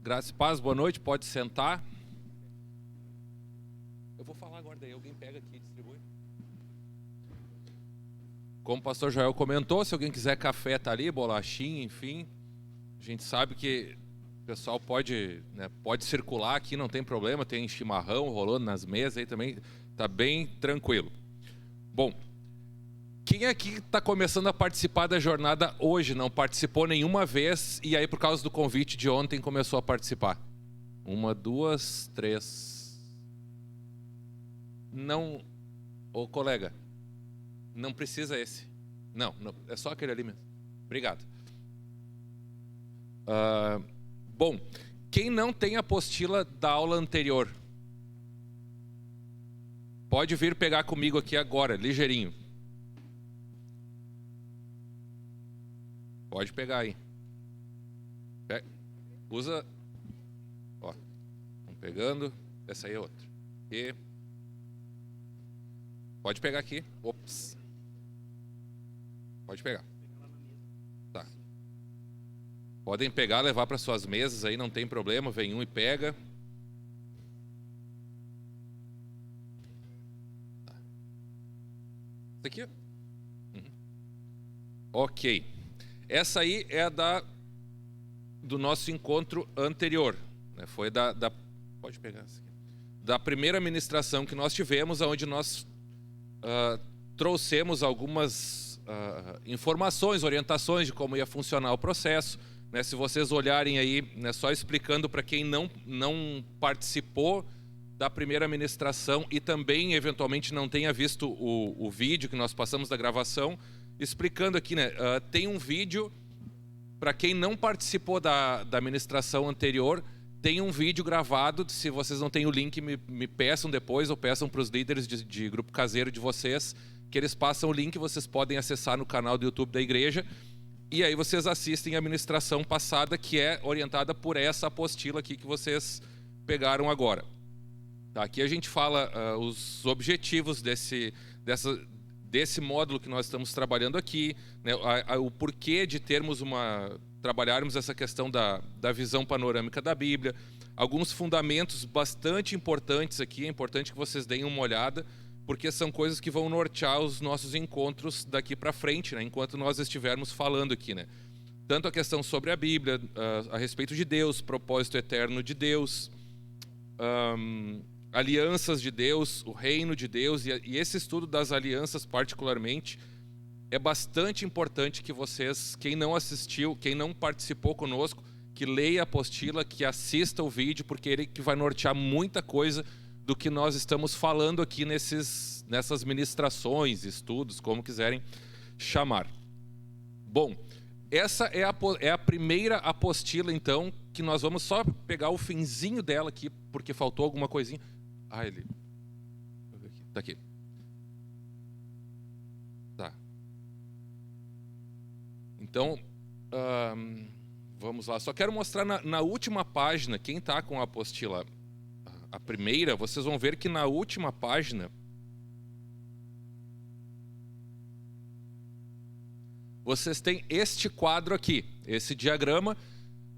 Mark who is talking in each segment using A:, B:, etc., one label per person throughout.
A: Graça e paz, boa noite, pode sentar. Eu vou falar agora, daí alguém pega aqui e distribui. Como o pastor Joel comentou, se alguém quiser café, tá ali, bolachinha, enfim. A gente sabe que o pessoal pode circular aqui, não tem problema, tem chimarrão rolando nas mesas aí também, tá bem tranquilo. Bom, quem aqui está começando a participar da jornada hoje, não participou nenhuma vez e aí por causa do convite de ontem começou a participar? 1, 2, 3. Não, ô colega, não precisa esse. Não, é só aquele ali mesmo. Obrigado. Bom, quem não tem a apostila da aula anterior, pode vir pegar comigo aqui agora, ligeirinho. Pode pegar aí. Usa. Ó, vamos pegando. Essa aí é outra. E pode pegar aqui. Ops. Pode pegar. Tá. Podem pegar, levar para suas mesas aí, não tem problema. Vem um e pega. Isso aqui, ó. Ok. Essa aí é do nosso encontro anterior, né? Foi pode pegar essa aqui, da primeira ministração que nós tivemos, onde nós trouxemos algumas informações, orientações de como ia funcionar o processo, né? Se vocês olharem aí, né, só explicando para quem não participou da primeira ministração e também eventualmente não tenha visto o vídeo que nós passamos da gravação, explicando aqui, né? Tem um vídeo, para quem não participou da ministração anterior, tem um vídeo gravado. Se vocês não têm o link, me peçam depois, ou peçam para os líderes de grupo caseiro de vocês, que eles passam o link, vocês podem acessar no canal do YouTube da igreja, e aí vocês assistem a ministração passada, que é orientada por essa apostila aqui que vocês pegaram agora. Tá, aqui a gente fala os objetivos desse módulo que nós estamos trabalhando aqui, né, o porquê de trabalharmos essa questão da visão panorâmica da Bíblia, alguns fundamentos bastante importantes aqui, é importante que vocês deem uma olhada, porque são coisas que vão nortear os nossos encontros daqui para frente, né, enquanto nós estivermos falando aqui, né. Tanto a questão sobre a Bíblia, a respeito de Deus, propósito eterno de Deus, alianças de Deus, o reino de Deus, e esse estudo das alianças particularmente é bastante importante que vocês, quem não assistiu, quem não participou conosco, que leia a apostila, que assista o vídeo, porque ele que vai nortear muita coisa do que nós estamos falando aqui nessas ministrações, estudos, como quiserem chamar. Bom, essa é a primeira apostila, então, que nós vamos só pegar o finzinho dela aqui, porque faltou alguma coisinha. Ele tá aqui. Tá. Então, vamos lá. Só quero mostrar na última página, quem está com a apostila, a primeira, vocês vão ver que na última página vocês têm este quadro aqui, esse diagrama,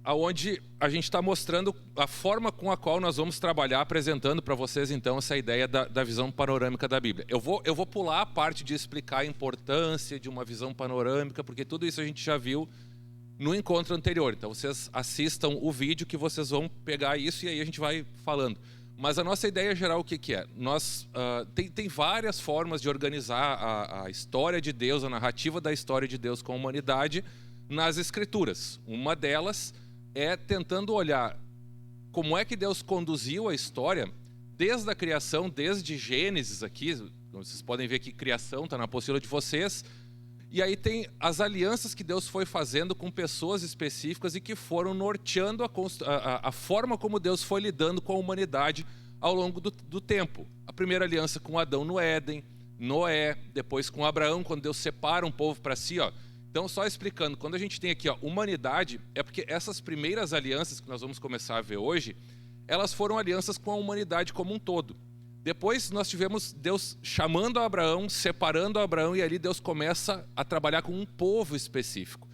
A: onde a gente está mostrando a forma com a qual nós vamos trabalhar, apresentando para vocês então essa ideia da visão panorâmica da Bíblia. Eu vou pular a parte de explicar a importância de uma visão panorâmica, porque tudo isso a gente já viu no encontro anterior. Então vocês assistam o vídeo que vocês vão pegar isso e aí a gente vai falando. Mas a nossa ideia geral o que é? Tem várias formas de organizar a história de Deus, a narrativa da história de Deus com a humanidade nas Escrituras. Uma delas é tentando olhar como é que Deus conduziu a história desde a criação, desde Gênesis aqui, vocês podem ver que criação está na apostila de vocês, e aí tem as alianças que Deus foi fazendo com pessoas específicas e que foram norteando a forma como Deus foi lidando com a humanidade ao longo do tempo. A primeira aliança com Adão no Éden, Noé, depois com Abraão, quando Deus separa um povo para si, ó. Então, só explicando, quando a gente tem aqui, ó, humanidade, é porque essas primeiras alianças que nós vamos começar a ver hoje, elas foram alianças com a humanidade como um todo. Depois nós tivemos Deus chamando Abraão, separando Abraão, e ali Deus começa a trabalhar com um povo específico.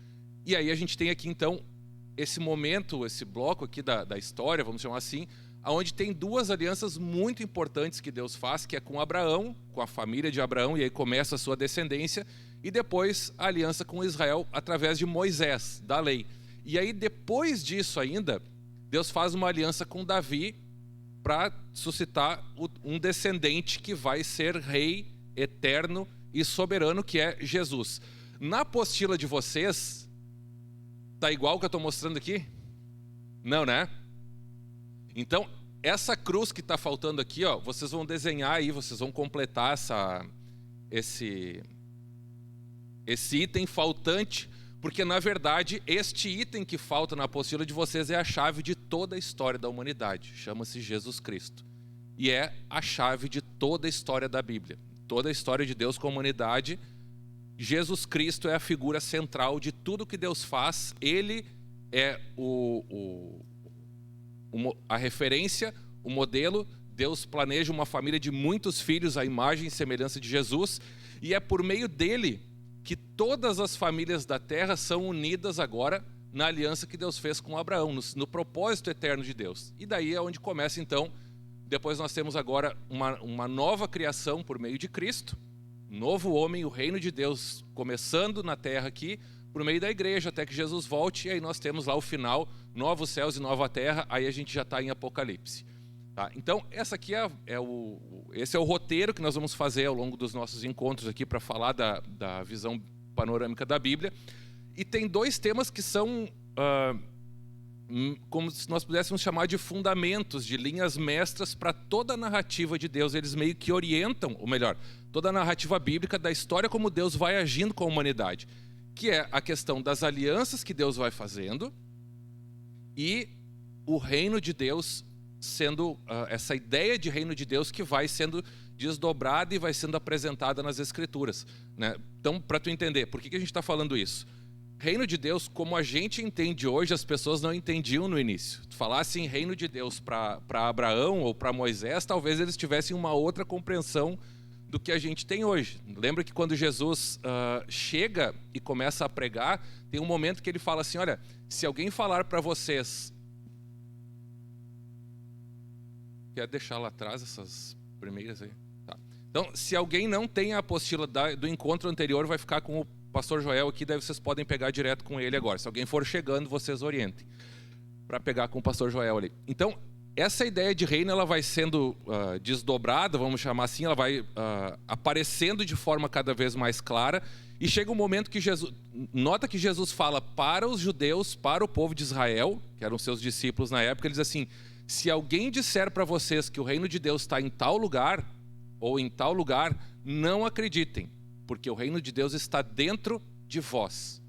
A: E aí a gente tem aqui, então, esse momento, esse bloco aqui da história, vamos chamar assim, onde tem duas alianças muito importantes que Deus faz, que é com Abraão, com a família de Abraão, e aí começa a sua descendência, e depois a aliança com Israel através de Moisés, da lei. E aí depois disso ainda, Deus faz uma aliança com Davi para suscitar um descendente que vai ser rei eterno e soberano, que é Jesus. Na apostila de vocês, tá igual o que eu estou mostrando aqui? Não, né? Então, essa cruz que está faltando aqui, ó, vocês vão desenhar aí, vocês vão completar esse item faltante, porque na verdade este item que falta na apostila de vocês é a chave de toda a história da humanidade. Chama-se Jesus Cristo. E é a chave de toda a história da Bíblia. Toda a história de Deus com a humanidade. Jesus Cristo é a figura central de tudo que Deus faz. Ele é a referência, o modelo. Deus planeja uma família de muitos filhos à imagem e semelhança de Jesus. E é por meio dele que todas as famílias da terra são unidas agora na aliança que Deus fez com Abraão, no propósito eterno de Deus. E daí é onde começa então, depois nós temos agora uma nova criação por meio de Cristo, novo homem, o reino de Deus começando na terra aqui, por meio da igreja, até que Jesus volte, e aí nós temos lá o final, novos céus e nova terra, aí a gente já está em Apocalipse. Tá? Então, esse é o roteiro que nós vamos fazer ao longo dos nossos encontros aqui para falar da visão panorâmica da Bíblia. E tem dois temas que são como se nós pudéssemos chamar de fundamentos, de linhas mestras para toda a narrativa de Deus. Eles meio que orientam, ou melhor, toda a narrativa bíblica da história como Deus vai agindo com a humanidade, que é a questão das alianças que Deus vai fazendo e o reino de Deus sendo essa ideia de reino de Deus que vai sendo desdobrada e vai sendo apresentada nas Escrituras, né? Então, para tu entender, por que a gente está falando isso? Reino de Deus, como a gente entende hoje, as pessoas não entendiam no início. Tu falasse em reino de Deus para Abraão ou para Moisés, talvez eles tivessem uma outra compreensão do que a gente tem hoje. Lembra que quando Jesus chega e começa a pregar, tem um momento que ele fala assim, olha, se alguém falar para vocês... Quer deixar lá atrás essas primeiras aí? Tá. Então, se alguém não tem a apostila do encontro anterior, vai ficar com o pastor Joel aqui, daí vocês podem pegar direto com ele agora. Se alguém for chegando, vocês orientem para pegar com o pastor Joel ali. Então, essa ideia de reino, ela vai sendo desdobrada, vamos chamar assim, ela vai aparecendo de forma cada vez mais clara, e chega um momento que nota que Jesus fala para os judeus, para o povo de Israel, que eram seus discípulos na época, ele diz assim, se alguém disser para vocês que o reino de Deus está em tal lugar, ou em tal lugar, não acreditem, porque o reino de Deus está dentro de vós.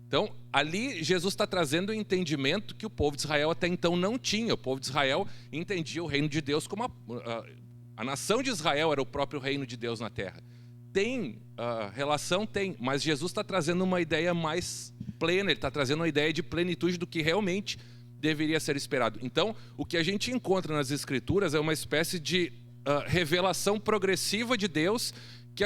A: Então, ali Jesus está trazendo um entendimento que o povo de Israel até então não tinha. O povo de Israel entendia o reino de Deus como a nação de Israel era o próprio reino de Deus na terra. Tem relação? Tem, mas Jesus está trazendo uma ideia mais plena, ele está trazendo uma ideia de plenitude do que realmente deveria ser esperado. Então, o que a gente encontra nas Escrituras é uma espécie de revelação progressiva de Deus, que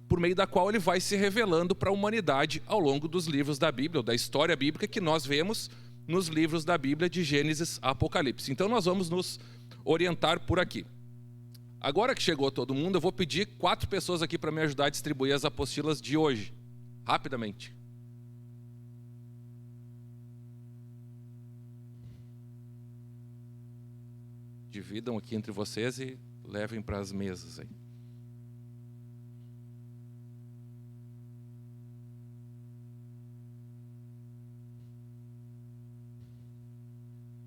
A: por meio da qual ele vai se revelando para a humanidade ao longo dos livros da Bíblia, ou da história bíblica que nós vemos nos livros da Bíblia de Gênesis a Apocalipse. Então nós vamos nos orientar por aqui. Agora que chegou todo mundo, eu vou pedir 4 pessoas aqui para me ajudar a distribuir as apostilas de hoje, rapidamente. Dividam aqui entre vocês e levem para as mesas aí.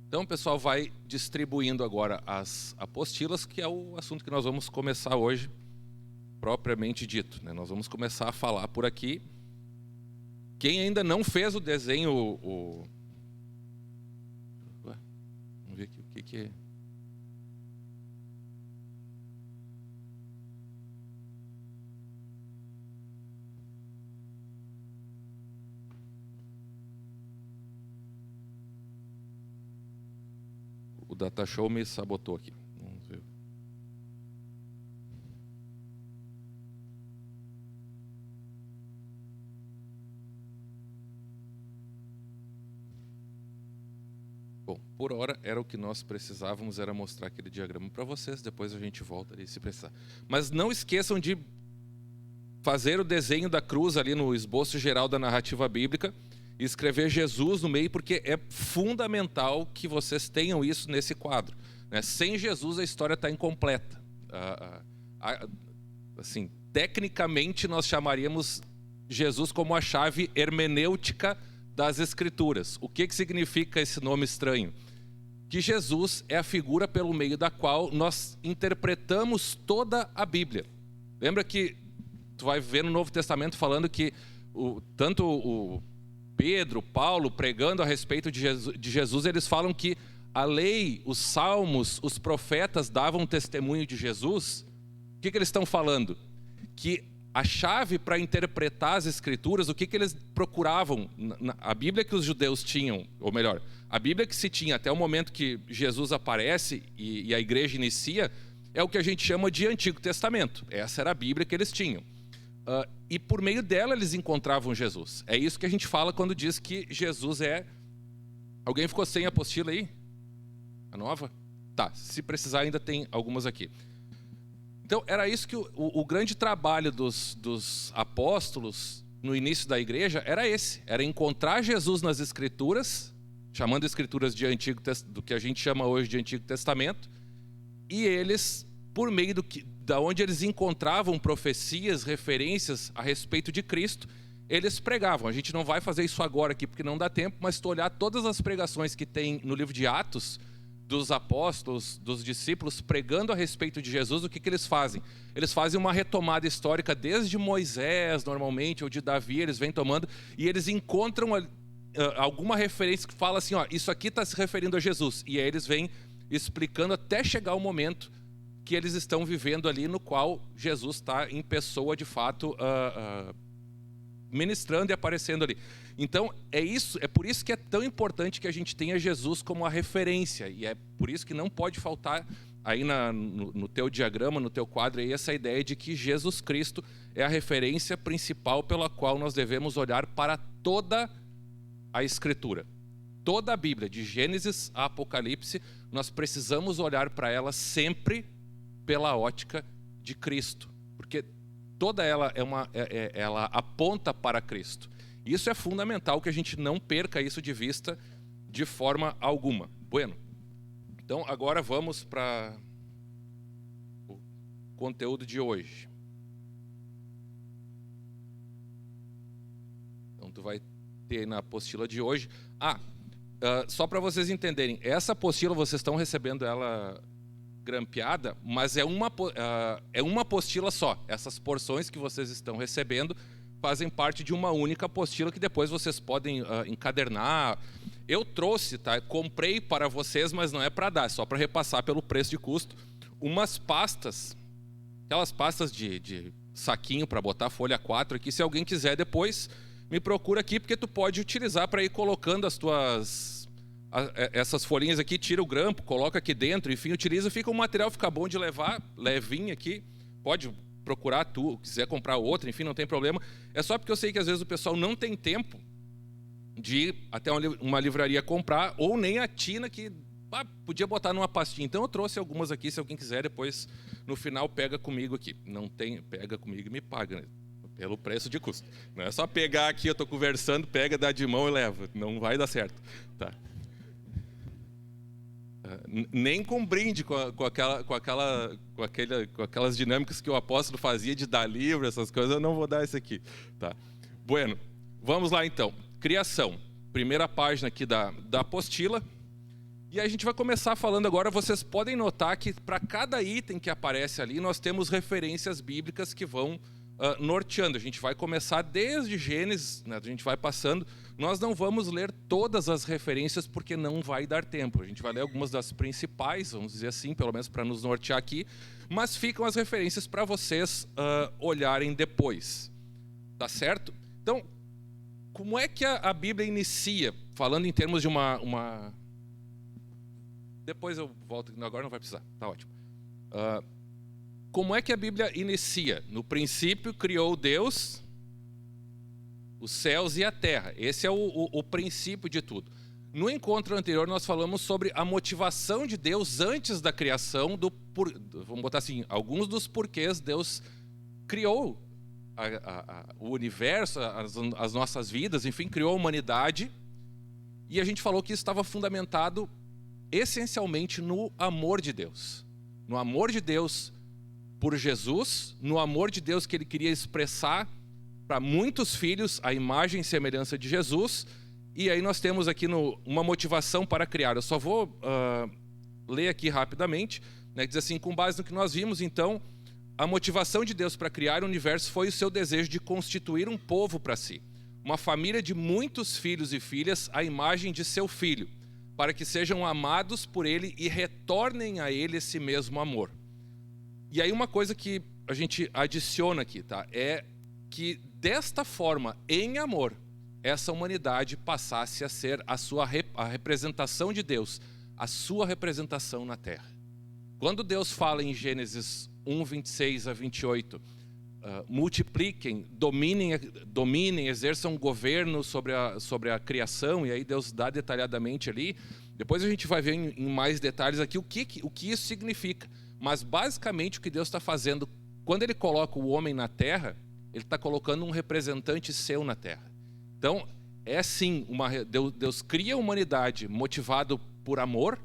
A: Então, o pessoal vai distribuindo agora as apostilas, que é o assunto que nós vamos começar hoje, propriamente dito, né? Nós vamos começar a falar por aqui. Quem ainda não fez o desenho... Vamos ver aqui o que é... O Data Show me sabotou aqui. Vamos ver. Bom, por hora era o que nós precisávamos, era mostrar aquele diagrama para vocês, depois a gente volta ali se precisar. Mas não esqueçam de fazer o desenho da cruz ali no esboço geral da narrativa bíblica e escrever Jesus no meio, porque é fundamental que vocês tenham isso nesse quadro, né? Sem Jesus a história está incompleta. Assim, tecnicamente nós chamaríamos Jesus como a chave hermenêutica das Escrituras. O que significa esse nome estranho? Que Jesus é a figura pelo meio da qual nós interpretamos toda a Bíblia. Lembra que tu vai ver no Novo Testamento falando que tanto o Pedro, Paulo, pregando a respeito de Jesus, eles falam que a lei, os salmos, os profetas davam testemunho de Jesus. O que eles estão falando? Que a chave para interpretar as Escrituras, o que eles procuravam? A Bíblia que os judeus tinham, ou melhor, a Bíblia que se tinha até o momento que Jesus aparece e a igreja inicia, é o que a gente chama de Antigo Testamento. Essa era a Bíblia que eles tinham. E por meio dela eles encontravam Jesus. É isso que a gente fala quando diz que Jesus é... Alguém ficou sem a apostila aí? A nova? Tá, se precisar ainda tem algumas aqui. Então, era isso que o grande trabalho dos apóstolos no início da igreja era esse. Era encontrar Jesus nas Escrituras, chamando Escrituras de do que a gente chama hoje de Antigo Testamento, e eles, por meio da onde eles encontravam profecias, referências a respeito de Cristo, eles pregavam. A gente não vai fazer isso agora aqui, porque não dá tempo, mas se tu olhar todas as pregações que tem no livro de Atos, dos apóstolos, dos discípulos, pregando a respeito de Jesus, o que eles fazem? Eles fazem uma retomada histórica desde Moisés, normalmente, ou de Davi, eles vêm tomando, e eles encontram alguma referência que fala assim, ó, isso aqui está se referindo a Jesus. E aí eles vêm explicando até chegar o momento que eles estão vivendo ali, no qual Jesus está em pessoa, de fato, ministrando e aparecendo ali. Então, é por isso que é tão importante que a gente tenha Jesus como a referência, e é por isso que não pode faltar aí no teu diagrama, no teu quadro, aí, essa ideia de que Jesus Cristo é a referência principal pela qual nós devemos olhar para toda a Escritura. Toda a Bíblia, de Gênesis a Apocalipse, nós precisamos olhar para ela sempre pela ótica de Cristo, porque toda ela ela aponta para Cristo. Isso é fundamental, que a gente não perca isso de vista de forma alguma. Bueno, então agora vamos para o conteúdo de hoje. Então tu vai ter na apostila de hoje. Só para vocês entenderem, essa apostila vocês estão recebendo ela grampeada, mas é uma apostila só. Essas porções que vocês estão recebendo fazem parte de uma única apostila que depois vocês podem encadernar. Eu trouxe, tá? Comprei para vocês, mas não é para dar, é só para repassar pelo preço de custo, umas pastas, aquelas pastas de saquinho para botar folha 4 aqui. Se alguém quiser depois, me procura aqui, porque tu pode utilizar para ir colocando essas folhinhas aqui, tira o grampo, coloca aqui dentro, enfim, utiliza, fica um material, fica bom de levar, levinho aqui, pode procurar quiser comprar outra, enfim, não tem problema. É só porque eu sei que às vezes o pessoal não tem tempo de ir até uma livraria comprar, ou nem a tina que podia botar numa pastinha. Então eu trouxe algumas aqui, se alguém quiser, depois no final pega comigo aqui. Não tem, pega comigo e me paga, né? Pelo preço de custo. Não é só pegar aqui, eu tô conversando, pega, dá de mão e leva. Não vai dar certo, tá? Nem com brinde, com aquelas dinâmicas que o apóstolo fazia de dar livro, essas coisas, eu não vou dar isso aqui, tá? Bueno, vamos lá então. Criação, primeira página aqui da apostila. E a gente vai começar falando agora. Vocês podem notar que para cada item que aparece ali, nós temos referências bíblicas que vão norteando. A gente vai começar desde Gênesis, né? A gente vai passando. Nós não vamos ler todas as referências porque não vai dar tempo. A gente vai ler algumas das principais, vamos dizer assim, pelo menos para nos nortear aqui, mas ficam as referências para vocês olharem depois. Tá certo? Então, como é que a Bíblia inicia? Falando em termos de uma... Depois eu volto, agora não vai precisar, tá ótimo. Como é que a Bíblia inicia? No princípio criou Deus os céus e a terra. Esse é o princípio de tudo. No encontro anterior, nós falamos sobre a motivação de Deus antes da criação, vamos botar assim, alguns dos porquês Deus criou o universo, as nossas vidas, enfim, criou a humanidade. E a gente falou que isso estava fundamentado essencialmente no amor de Deus. No amor de Deus por Jesus, no amor de Deus que ele queria expressar para muitos filhos a imagem e semelhança de Jesus. E aí nós temos aqui uma motivação para criar. Eu só vou ler aqui rapidamente, né, que diz assim: com base no que nós vimos, então, a motivação de Deus para criar o universo foi o seu desejo de constituir um povo para si, uma família de muitos filhos e filhas à imagem de seu filho, para que sejam amados por ele e retornem a ele esse mesmo amor. E aí uma coisa que a gente adiciona aqui, tá? É que desta forma, em amor, essa humanidade passasse a ser a representação de Deus, a sua representação na Terra. Quando Deus fala em Gênesis 1, 26 a 28, multipliquem, dominem, exerçam governo sobre a criação, e aí Deus dá detalhadamente ali. Depois a gente vai ver em mais detalhes aqui o que isso significa. Mas basicamente o que Deus está fazendo, quando ele coloca o homem na Terra, ele está colocando um representante seu na Terra. Então, é sim, Deus cria a humanidade motivado por amor,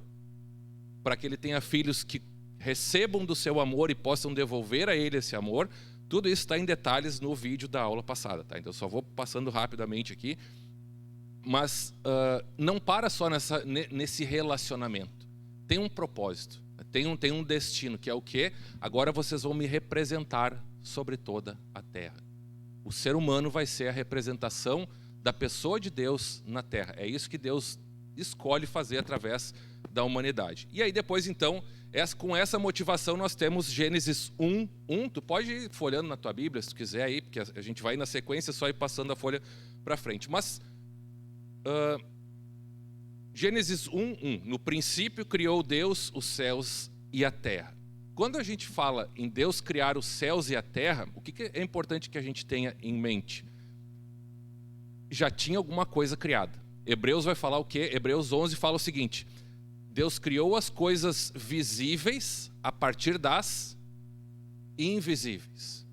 A: para que ele tenha filhos que recebam do seu amor e possam devolver a ele esse amor. Tudo isso está em detalhes no vídeo da aula passada, tá? Então, eu só vou passando rapidamente aqui. Mas não para só nesse relacionamento. Tem um propósito, tem um destino, que é o quê? Agora vocês vão me representar sobre toda a terra. O ser humano vai ser a representação da pessoa de Deus na terra. É isso que Deus escolhe fazer através da humanidade. E aí depois, então, com essa motivação nós temos Gênesis 1:1. Tu pode ir folhando na tua Bíblia, se tu quiser aí, porque a gente vai na sequência, só ir passando a folha para frente. Mas Gênesis 1:1. No princípio criou Deus os céus e a terra. Quando a gente fala em Deus criar os céus e a terra, o que é importante que a gente tenha em mente? Já tinha alguma coisa criada. Hebreus vai falar o quê? Hebreus 11 fala o seguinte: Deus criou as coisas visíveis a partir das invisíveis.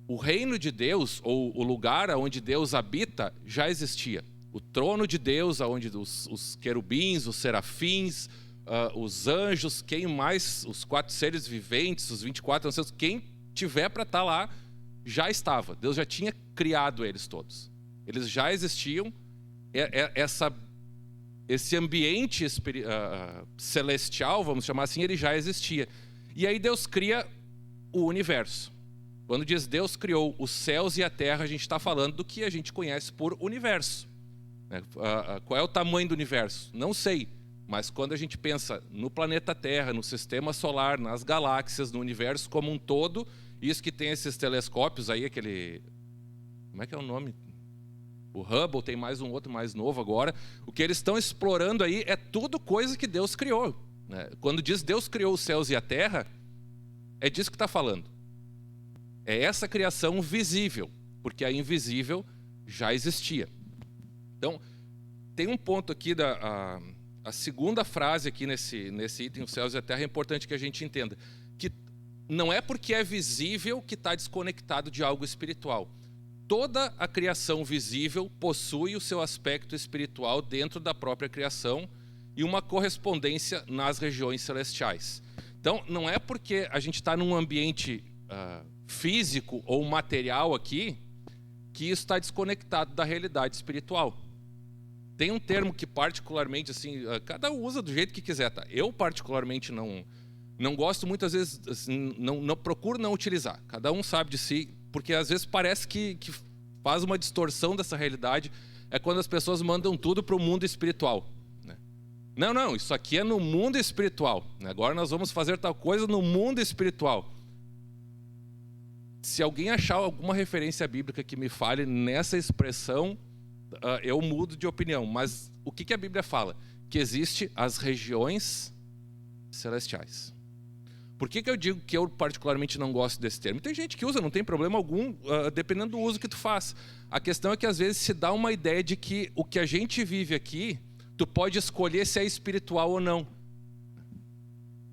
A: O reino de Deus, ou o lugar onde Deus habita, já existia. O trono de Deus, onde os querubins, os serafins, os anjos, quem mais, os 4 seres viventes, os 24 anciãos, quem tiver para estar lá, já estava. Deus já tinha criado eles todos. Eles já existiam. Esse ambiente celestial, vamos chamar assim, ele já existia. E aí Deus cria o universo. Quando diz Deus criou os céus e a terra, a gente está falando do que a gente conhece por universo. Qual é o tamanho do universo? Não sei. Mas quando a gente pensa no planeta Terra, no sistema solar, nas galáxias, no universo como um todo, isso que tem esses telescópios aí, como é que é o nome? O Hubble, tem mais um outro mais novo agora. O que eles estão explorando aí é tudo coisa que Deus criou, né? Quando diz Deus criou os céus e a terra, é disso que está falando. É essa criação visível, porque a invisível já existia. Então, tem um ponto aqui, a segunda frase aqui nesse item, os céus e a terra, é importante que a gente entenda. Que não é porque é visível que está desconectado de algo espiritual. Toda a criação visível possui o seu aspecto espiritual dentro da própria criação e uma correspondência nas regiões celestiais. Então, não é porque a gente está num ambiente físico ou material aqui que isso está desconectado da realidade espiritual. Tem um termo que particularmente, assim, cada um usa do jeito que quiser, tá? Eu particularmente não gosto, muitas vezes, assim, não procuro não utilizar. Cada um sabe de si, porque às vezes parece que faz uma distorção dessa realidade. É quando as pessoas mandam tudo para o mundo espiritual, né? Não, isso aqui é no mundo espiritual, né? Agora nós vamos fazer tal coisa no mundo espiritual. Se alguém achar alguma referência bíblica que me fale nessa expressão, eu mudo de opinião. Mas o que a Bíblia fala? Que existe as regiões celestiais. Por que eu digo que eu particularmente não gosto desse termo? Tem gente que usa, não tem problema algum, dependendo do uso que tu faz. A questão é que às vezes se dá uma ideia de que o que a gente vive aqui, tu pode escolher se é espiritual ou não.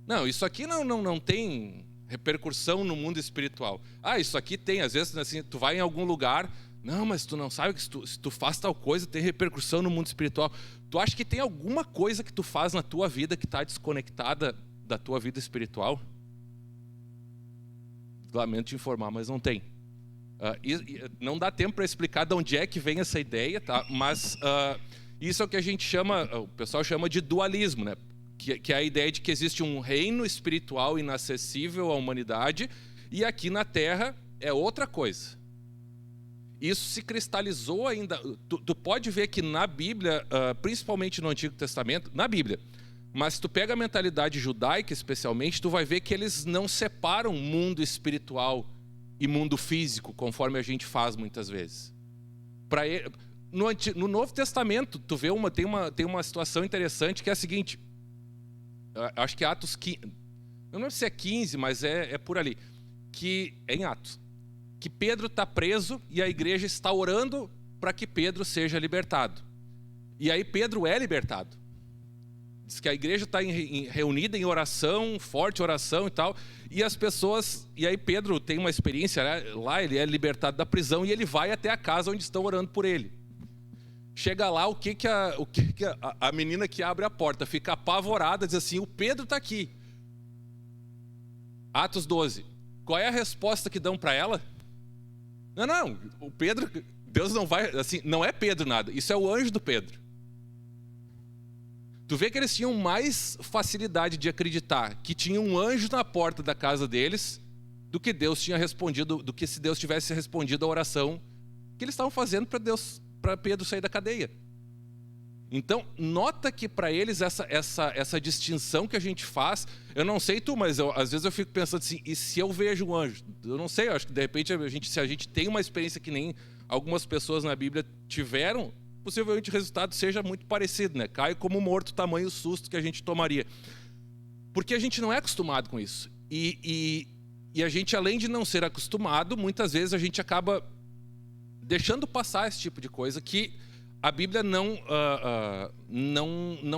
A: Não, isso aqui não tem repercussão no mundo espiritual. Isso aqui tem, às vezes, assim, tu vai em algum lugar, não, mas tu não sabe que se tu faz tal coisa, tem repercussão no mundo espiritual. Tu acha que tem alguma coisa que tu faz na tua vida que está desconectada da tua vida espiritual? Lamento te informar, mas não tem. Não dá tempo para explicar de onde é que vem essa ideia, tá? Mas isso é o que a gente chama, o pessoal chama de dualismo, né? Que é a ideia de que existe um reino espiritual inacessível à humanidade e aqui na Terra é outra coisa. Isso se cristalizou ainda. Tu pode ver que na Bíblia, principalmente no Antigo Testamento, na Bíblia, mas tu pega a mentalidade judaica especialmente, tu vai ver que eles não separam mundo espiritual e mundo físico, conforme a gente faz muitas vezes. No Novo Testamento, tu vê tem uma situação interessante que é a seguinte, acho que Atos 15, eu não sei se é 15, mas é por ali, que é em Atos, que Pedro está preso e a igreja está orando para que Pedro seja libertado. E aí Pedro é libertado. Diz que a igreja está reunida em oração, forte oração e tal, e as pessoas, e aí Pedro tem uma experiência, lá ele é libertado da prisão e ele vai até a casa onde estão orando por ele. Chega lá, o que a menina que abre a porta fica apavorada, diz assim, o Pedro está aqui. Atos 12. Qual é a resposta que dão para ela? Não, o Pedro, Deus não vai, assim, não é Pedro nada, isso é o anjo do Pedro. Tu vê que eles tinham mais facilidade de acreditar que tinha um anjo na porta da casa deles do que Deus tinha respondido, do que se Deus tivesse respondido a oração que eles estavam fazendo para Pedro sair da cadeia. Então, nota que para eles essa distinção que a gente faz, eu não sei tu, mas às vezes eu fico pensando assim, e se eu vejo um anjo? Eu não sei, eu acho que de repente se a gente tem uma experiência que nem algumas pessoas na Bíblia tiveram, possivelmente o resultado seja muito parecido, né? Cai como morto, tamanho susto que a gente tomaria. Porque a gente não é acostumado com isso. E a gente, além de não ser acostumado, muitas vezes a gente acaba deixando passar esse tipo de coisa que a Bíblia não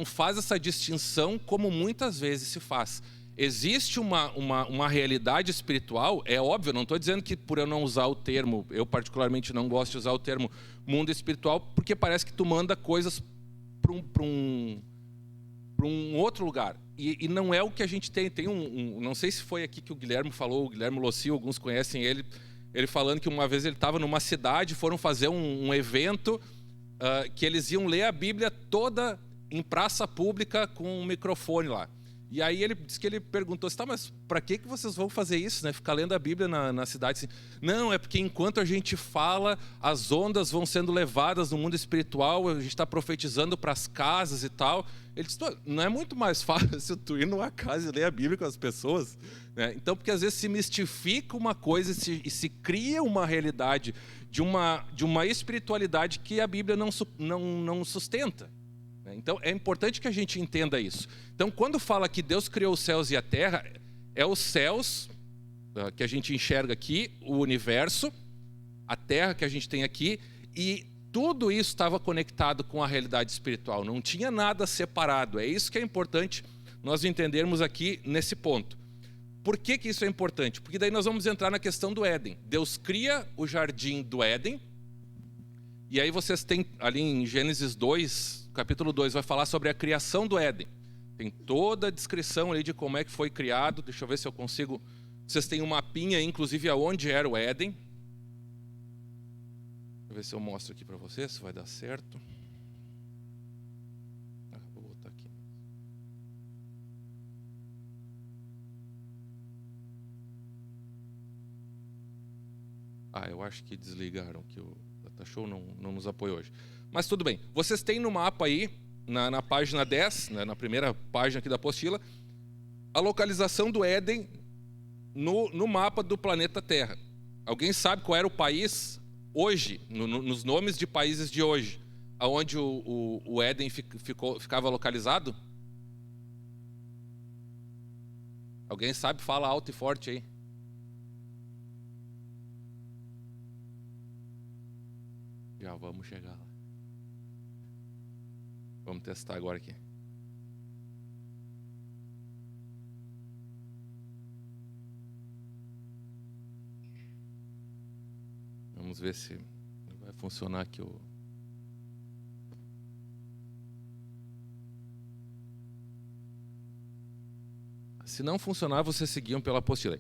A: faz essa distinção como muitas vezes se faz. Existe uma realidade espiritual, é óbvio, não estou dizendo que por eu não usar o termo, eu particularmente não gosto de usar o termo mundo espiritual, porque parece que tu manda coisas para um outro lugar. E não é o que a gente tem. Não sei se foi aqui que o Guilherme falou, o Guilherme Lossi, alguns conhecem ele falando que uma vez ele estava numa cidade, foram fazer um evento, que eles iam ler a Bíblia toda em praça pública com um microfone lá. E aí ele disse que ele perguntou assim, mas para que vocês vão fazer isso, né? Ficar lendo a Bíblia na cidade assim. Não, é porque enquanto a gente fala, as ondas vão sendo levadas no mundo espiritual, a gente está profetizando para as casas e tal. Ele disse, não é muito mais fácil tu ir numa casa e ler a Bíblia com as pessoas? Né? Então, porque às vezes se mistifica uma coisa e se cria uma realidade de uma espiritualidade que a Bíblia não sustenta. Então, é importante que a gente entenda isso. Então, quando fala que Deus criou os céus e a terra, é os céus que a gente enxerga aqui, o universo, a terra que a gente tem aqui, e tudo isso estava conectado com a realidade espiritual. Não tinha nada separado. É isso que é importante nós entendermos aqui nesse ponto. Por que isso é importante? Porque daí nós vamos entrar na questão do Éden. Deus cria o jardim do Éden, e aí vocês têm ali em Gênesis 2... capítulo 2 vai falar sobre a criação do Éden. Tem toda a descrição ali de como é que foi criado. Deixa eu ver se eu consigo... Vocês têm um mapinha, inclusive, aonde era o Éden. Deixa eu ver se eu mostro aqui para vocês, se vai dar certo. Vou botar aqui. Eu acho que desligaram, que o DataShow não nos apoia hoje. Mas tudo bem. Vocês têm no mapa aí, na página 10, né, na primeira página aqui da apostila, a localização do Éden no mapa do planeta Terra. Alguém sabe qual era o país hoje, nos nomes de países de hoje, aonde o Éden ficava localizado? Alguém sabe? Fala alto e forte aí. Já vamos chegar lá. Vamos testar agora aqui. Vamos ver se vai funcionar aqui o... Se não funcionar, vocês seguiam pela apostila.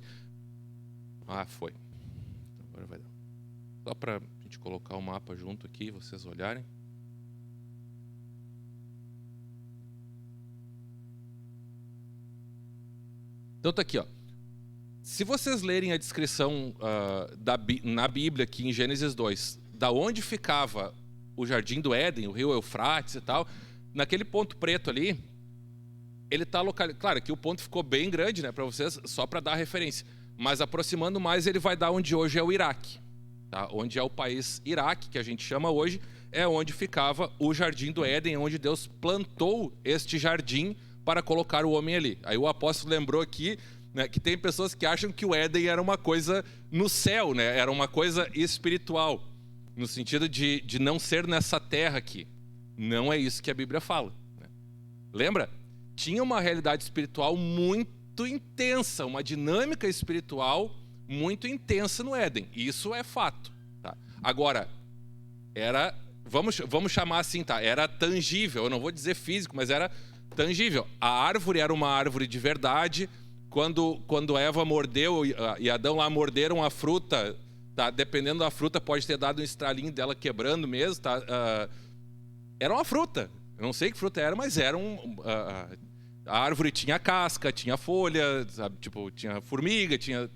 A: Ah, foi. Agora vai dar. Só para a gente colocar o mapa junto aqui, vocês olharem. Então tá aqui, ó. Se vocês lerem a descrição na Bíblia, aqui em Gênesis 2, da onde ficava o Jardim do Éden, o rio Eufrates e tal, naquele ponto preto ali, ele está localizado. Claro que o ponto ficou bem grande, né, para vocês, só para dar referência. Mas aproximando mais, ele vai dar onde hoje é o Iraque. Tá? Onde é o país Iraque, que a gente chama hoje, é onde ficava o Jardim do Éden, onde Deus plantou este jardim para colocar o homem ali. Aí o apóstolo lembrou aqui, né, que tem pessoas que acham que o Éden era uma coisa no céu, né, era uma coisa espiritual, no sentido de não ser nessa terra aqui. Não é isso que a Bíblia fala. Né? Lembra? Tinha uma realidade espiritual muito intensa, uma dinâmica espiritual muito intensa no Éden. Isso é fato. Tá? Agora, era, vamos chamar assim, tá? Era tangível, eu não vou dizer físico, mas era tangível. A árvore era uma árvore de verdade. Quando Eva mordeu e Adão lá morderam a fruta, tá? Dependendo da fruta, pode ter dado um estralinho dela quebrando mesmo. Tá? Era uma fruta. Eu não sei que fruta era, mas era a árvore tinha casca, tinha folha, sabe? Tipo, tinha formiga, tinha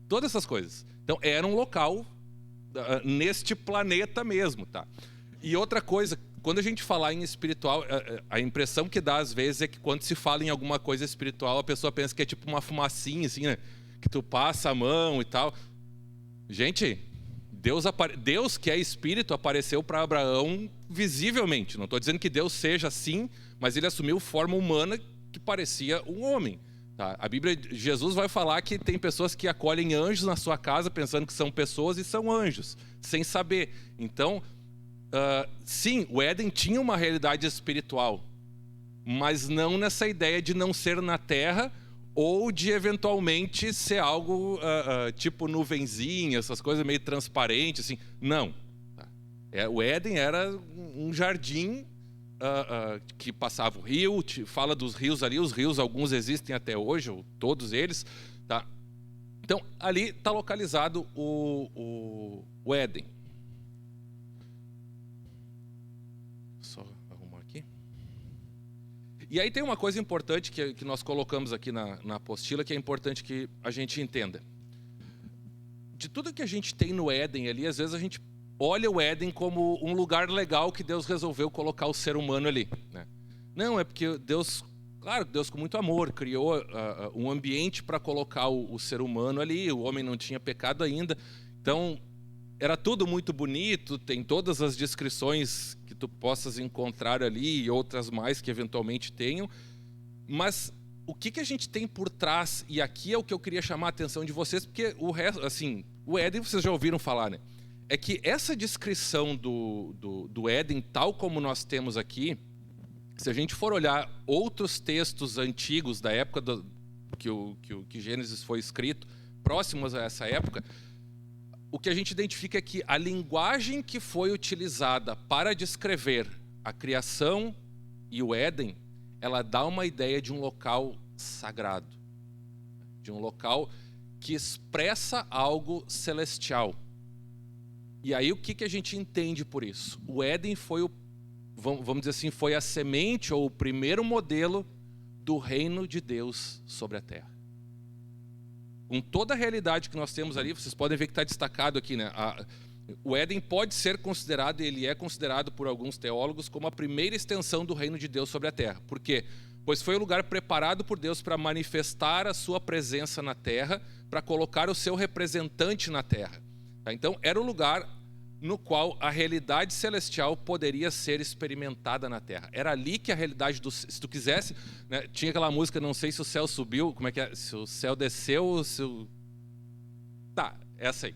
A: todas essas coisas. Então, era um local neste planeta mesmo, tá? E outra coisa, quando a gente falar em espiritual, a impressão que dá às vezes é que quando se fala em alguma coisa espiritual, a pessoa pensa que é tipo uma fumacinha, assim, né? Que tu passa a mão e tal. Gente, Deus que é espírito, apareceu para Abraão visivelmente. Não estou dizendo que Deus seja assim, mas ele assumiu forma humana que parecia um homem. Tá? A Bíblia, Jesus vai falar que tem pessoas que acolhem anjos na sua casa pensando que são pessoas e são anjos, sem saber. Então, sim, o Éden tinha uma realidade espiritual, mas não nessa ideia de não ser na terra ou de eventualmente ser algo tipo nuvenzinha, essas coisas meio transparentes, assim. Não. O Éden era um jardim que passava o rio, fala dos rios ali, os rios, alguns existem até hoje, ou todos eles. Tá? Então, ali está localizado o Éden. Só arrumar aqui. E aí tem uma coisa importante que nós colocamos aqui na apostila, que é importante que a gente entenda. De tudo que a gente tem no Éden ali, às vezes a gente olha o Éden como um lugar legal que Deus resolveu colocar o ser humano ali. Né? Não, é porque Deus, claro, Deus com muito amor, criou um ambiente para colocar o ser humano ali, o homem não tinha pecado ainda, então era tudo muito bonito, tem todas as descrições que tu possas encontrar ali e outras mais que eventualmente tenham, mas o que a gente tem por trás, e aqui é o que eu queria chamar a atenção de vocês, porque o resto, assim, o Éden vocês já ouviram falar, né? É que essa descrição do Éden, tal como nós temos aqui, se a gente for olhar outros textos antigos da época que Gênesis foi escrito, próximos a essa época, o que a gente identifica é que a linguagem que foi utilizada para descrever a criação e o Éden, ela dá uma ideia de um local sagrado, de um local que expressa algo celestial. E aí o que a gente entende por isso? O Éden foi vamos dizer assim, foi a semente ou o primeiro modelo do reino de Deus sobre a terra. Com toda a realidade que nós temos ali, vocês podem ver que está destacado aqui, né? O Éden pode ser considerado, e ele é considerado por alguns teólogos, como a primeira extensão do reino de Deus sobre a terra. Por quê? Pois foi o lugar preparado por Deus para manifestar a sua presença na terra, para colocar o seu representante na terra. Tá? Então, era o lugar no qual a realidade celestial poderia ser experimentada na terra. Era ali que a realidade se tu quisesse, né, tinha aquela música, não sei se o céu subiu, como é que é? Se o céu desceu, Tá, essa aí.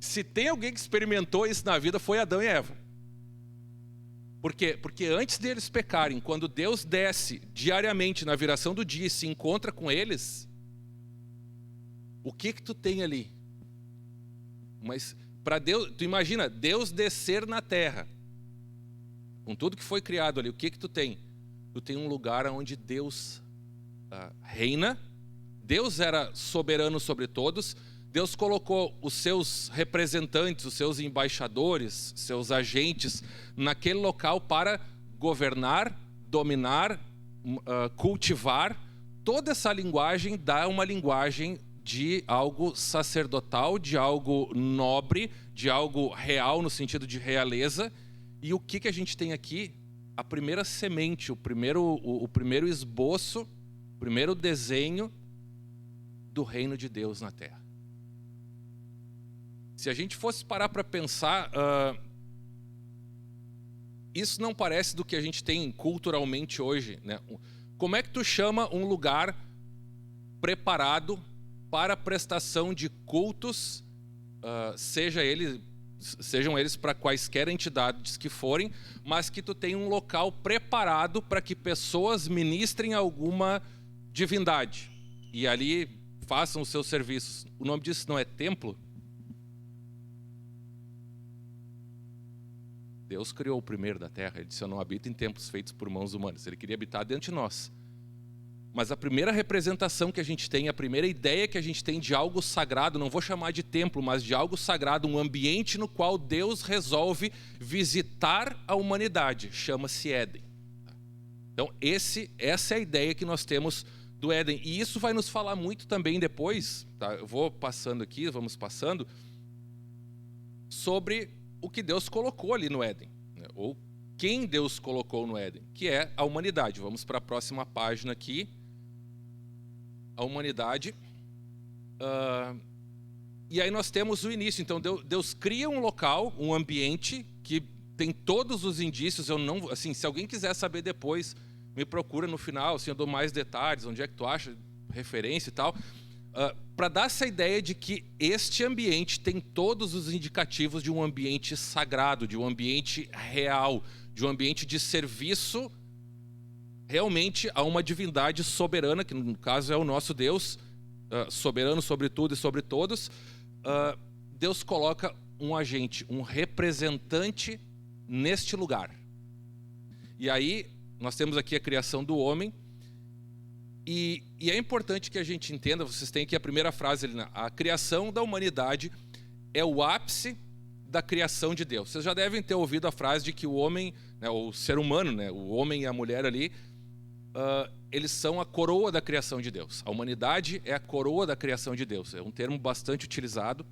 A: Se tem alguém que experimentou isso na vida, foi Adão e Eva. Por quê? Porque antes deles pecarem, quando Deus desce diariamente na viração do dia e se encontra com eles, o que tu tem ali? Mas para Deus, tu imagina, Deus descer na terra, com tudo que foi criado ali, o que tu tem? Tu tem um lugar onde Deus reina. Deus era soberano sobre todos. Deus colocou os seus representantes, os seus embaixadores, seus agentes naquele local para governar, dominar, cultivar. Toda essa linguagem dá uma linguagem de algo sacerdotal, de algo nobre, de algo real no sentido de realeza. E o que a gente tem aqui? A primeira semente, o primeiro esboço, o primeiro desenho do reino de Deus na terra. Se a gente fosse parar para pensar, isso não parece do que a gente tem culturalmente hoje, né? Como é que tu chama um lugar preparado para a prestação de cultos, sejam eles para quaisquer entidades que forem, mas que tu tenha um local preparado para que pessoas ministrem alguma divindade e ali façam os seus serviços? O nome disso não é templo? Deus criou o primeiro da terra. Ele disse: eu não habito em templos feitos por mãos humanas. Ele queria habitar dentro de nós. Mas a primeira representação que a gente tem, a primeira ideia que a gente tem de algo sagrado, não vou chamar de templo, mas de algo sagrado, um ambiente no qual Deus resolve visitar a humanidade, chama-se Éden. Então essa é a ideia que nós temos do Éden. E isso vai nos falar muito também depois, tá? Eu vou passando aqui, vamos passando, sobre o que Deus colocou ali no Éden, né? Ou quem Deus colocou no Éden, que é a humanidade. Vamos para a próxima página aqui. A humanidade. E aí nós temos o início. Então Deus cria um local, um ambiente que tem todos os indícios. Eu não, assim, se alguém quiser saber depois, me procura no final, assim, eu dou mais detalhes, onde é que tu acha, referência e tal. Para dar essa ideia de que este ambiente tem todos os indicativos de um ambiente sagrado, de um ambiente real, de um ambiente de serviço realmente a uma divindade soberana, que no caso é o nosso Deus, soberano sobre tudo e sobre todos. Deus coloca um agente, um representante neste lugar. E aí nós temos aqui a criação do homem. E é importante que a gente entenda, vocês têm aqui a primeira frase ali, a criação da humanidade é o ápice da criação de Deus. Vocês já devem ter ouvido a frase de que o homem, né, o ser humano, né, o homem e a mulher ali, eles são a coroa da criação de Deus. A humanidade é a coroa da criação de Deus. É um termo bastante utilizado.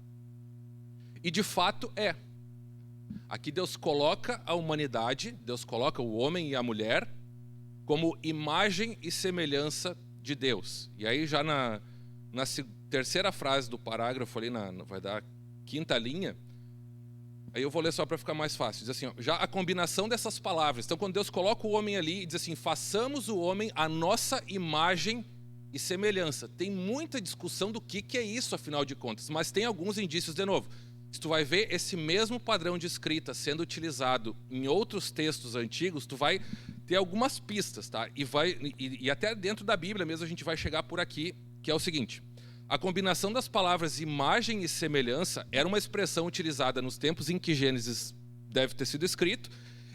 A: E de fato é. Aqui Deus coloca a humanidade, Deus coloca o homem e a mulher como imagem e semelhança de Deus. E aí já na terceira frase do parágrafo ali, vai dar a quinta linha, aí eu vou ler só para ficar mais fácil. Diz assim, ó, já a combinação dessas palavras. Então quando Deus coloca o homem ali e diz assim, façamos o homem a nossa imagem e semelhança. Tem muita discussão do que é isso, afinal de contas, mas tem alguns indícios de novo. Se tu vai ver esse mesmo padrão de escrita sendo utilizado em outros textos antigos, tu vai ter algumas pistas, tá? E até dentro da Bíblia mesmo a gente vai chegar por aqui, que é o seguinte: a combinação das palavras imagem e semelhança era uma expressão utilizada nos tempos em que Gênesis deve ter sido escrito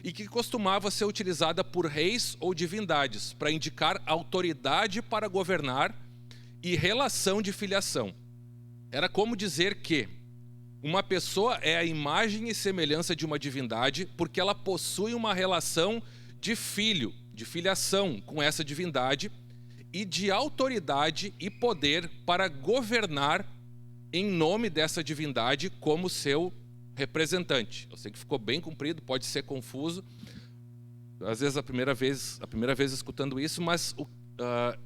A: e que costumava ser utilizada por reis ou divindades para indicar autoridade para governar e relação de filiação. Era como dizer que uma pessoa é a imagem e semelhança de uma divindade porque ela possui uma relação de filho, de filiação com essa divindade e de autoridade e poder para governar em nome dessa divindade como seu representante. Eu sei que ficou bem comprido, pode ser confuso, às vezes a primeira vez escutando isso, mas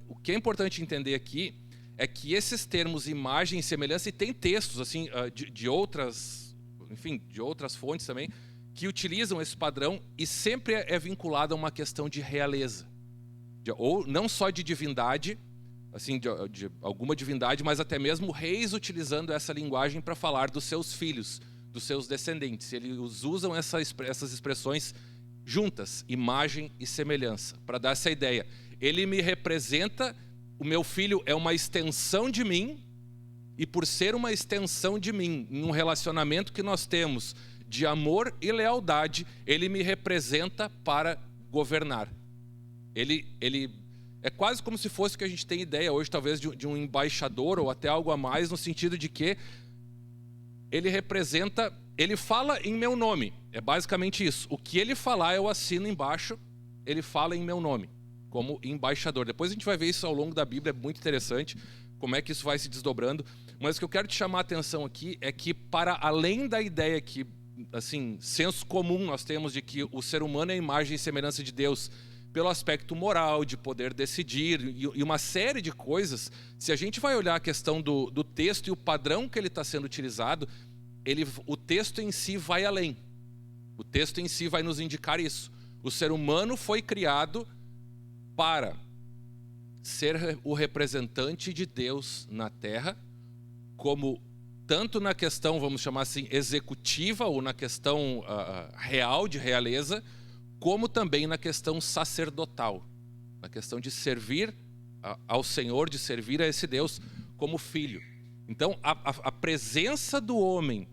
A: o que é importante entender aqui é que esses termos imagem e semelhança, e tem textos assim de outras fontes também, que utilizam esse padrão e sempre é vinculado a uma questão de realeza. Ou não só de divindade, assim, de alguma divindade, mas até mesmo reis utilizando essa linguagem para falar dos seus filhos, dos seus descendentes. Eles usam essas expressões juntas, imagem e semelhança, para dar essa ideia. Ele me representa, o meu filho é uma extensão de mim, e por ser uma extensão de mim, em um relacionamento que nós temos de amor e lealdade, ele me representa para governar. Ele é quase como se fosse o que a gente tem ideia hoje, talvez, de um embaixador ou até algo a mais, no sentido de que ele representa, ele fala em meu nome. É basicamente isso. O que ele falar, eu assino embaixo, ele fala em meu nome, como embaixador. Depois a gente vai ver isso ao longo da Bíblia, é muito interessante, como é que isso vai se desdobrando. Mas o que eu quero te chamar a atenção aqui é que, para além da ideia que, assim, senso comum nós temos de que o ser humano é a imagem e semelhança de Deus, pelo aspecto moral, de poder decidir e uma série de coisas, se a gente vai olhar a questão do texto e o padrão que ele está sendo utilizado, o texto em si vai além. O texto em si vai nos indicar isso. O ser humano foi criado para ser o representante de Deus na Terra, como tanto na questão, vamos chamar assim, executiva ou na questão real, de realeza, como também na questão sacerdotal, na questão de servir ao Senhor, de servir a esse Deus como filho. Então, a presença do homem,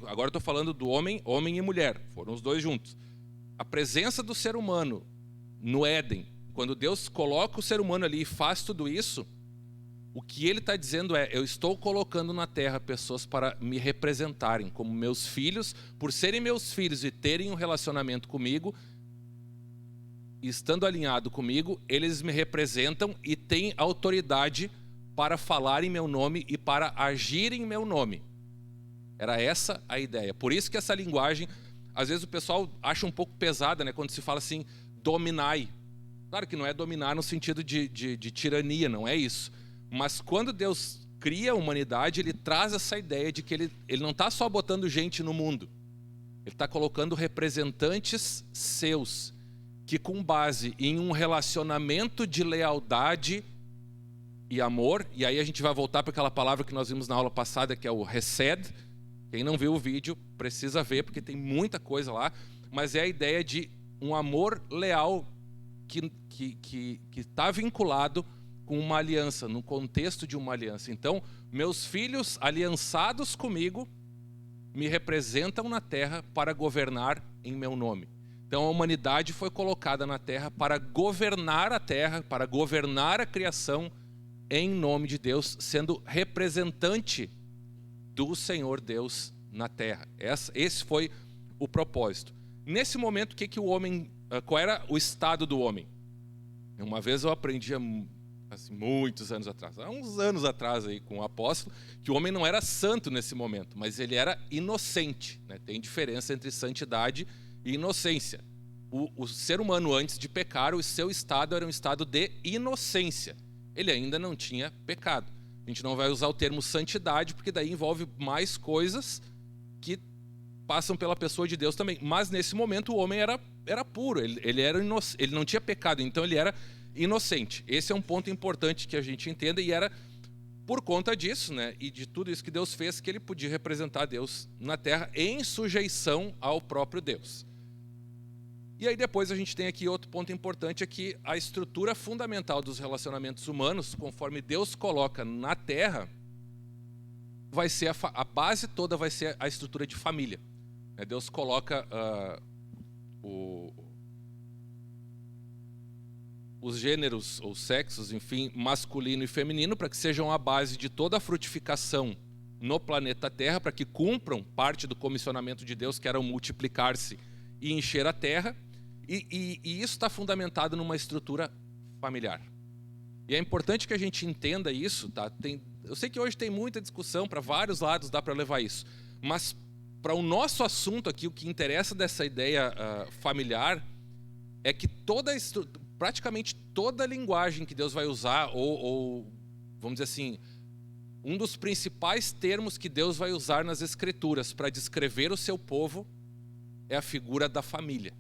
A: agora estou falando do homem e mulher, foram os dois juntos. A presença do ser humano no Éden, quando Deus coloca o ser humano ali e faz tudo isso, o que ele está dizendo é, eu estou colocando na terra pessoas para me representarem como meus filhos, por serem meus filhos e terem um relacionamento comigo, e estando alinhado comigo, eles me representam e têm autoridade para falar em meu nome e para agir em meu nome. Era essa a ideia. Por isso que essa linguagem, às vezes o pessoal acha um pouco pesada, né, quando se fala assim, dominai. Claro que não é dominar no sentido de tirania, não é isso. Mas quando Deus cria a humanidade, ele traz essa ideia de que ele não está só botando gente no mundo. Ele está colocando representantes seus, que com base em um relacionamento de lealdade e amor, e aí a gente vai voltar para aquela palavra que nós vimos na aula passada, que é o hesed. Quem não viu o vídeo precisa ver, porque tem muita coisa lá, mas é a ideia de um amor leal que está vinculado com uma aliança, no contexto de uma aliança. Então, meus filhos aliançados comigo me representam na terra para governar em meu nome. Então, a humanidade foi colocada na terra para governar a terra, para governar a criação em nome de Deus, sendo representante do Senhor Deus na terra. Esse foi o propósito. Nesse momento, qual era o estado do homem? Uma vez eu aprendi assim, muitos anos atrás, há uns anos atrás aí com o apóstolo, que o homem não era santo nesse momento, mas ele era inocente, né? Tem diferença entre santidade e inocência. O ser humano, antes de pecar, o seu estado era um estado de inocência. Ele ainda não tinha pecado. A gente não vai usar o termo santidade, porque daí envolve mais coisas que passam pela pessoa de Deus também. Mas nesse momento o homem era puro, ele não tinha pecado, então ele era inocente. Esse é um ponto importante que a gente entenda, e era por conta disso, né, e de tudo isso que Deus fez, que ele podia representar Deus na terra em sujeição ao próprio Deus. E aí depois a gente tem aqui outro ponto importante, é que a estrutura fundamental dos relacionamentos humanos, conforme Deus coloca na terra, vai ser a base toda vai ser a estrutura de família. Deus coloca os gêneros ou sexos, enfim, masculino e feminino, para que sejam a base de toda a frutificação no planeta Terra, para que cumpram parte do comissionamento de Deus, que era eu e encher a terra. E isso está fundamentado numa estrutura familiar. E é importante que a gente entenda isso, tá? Eu sei que hoje tem muita discussão, para vários lados dá para levar isso, mas para o nosso assunto aqui, o que interessa dessa ideia familiar é que praticamente toda a linguagem que Deus vai usar, ou vamos dizer assim, um dos principais termos que Deus vai usar nas Escrituras para descrever o seu povo é a figura da família.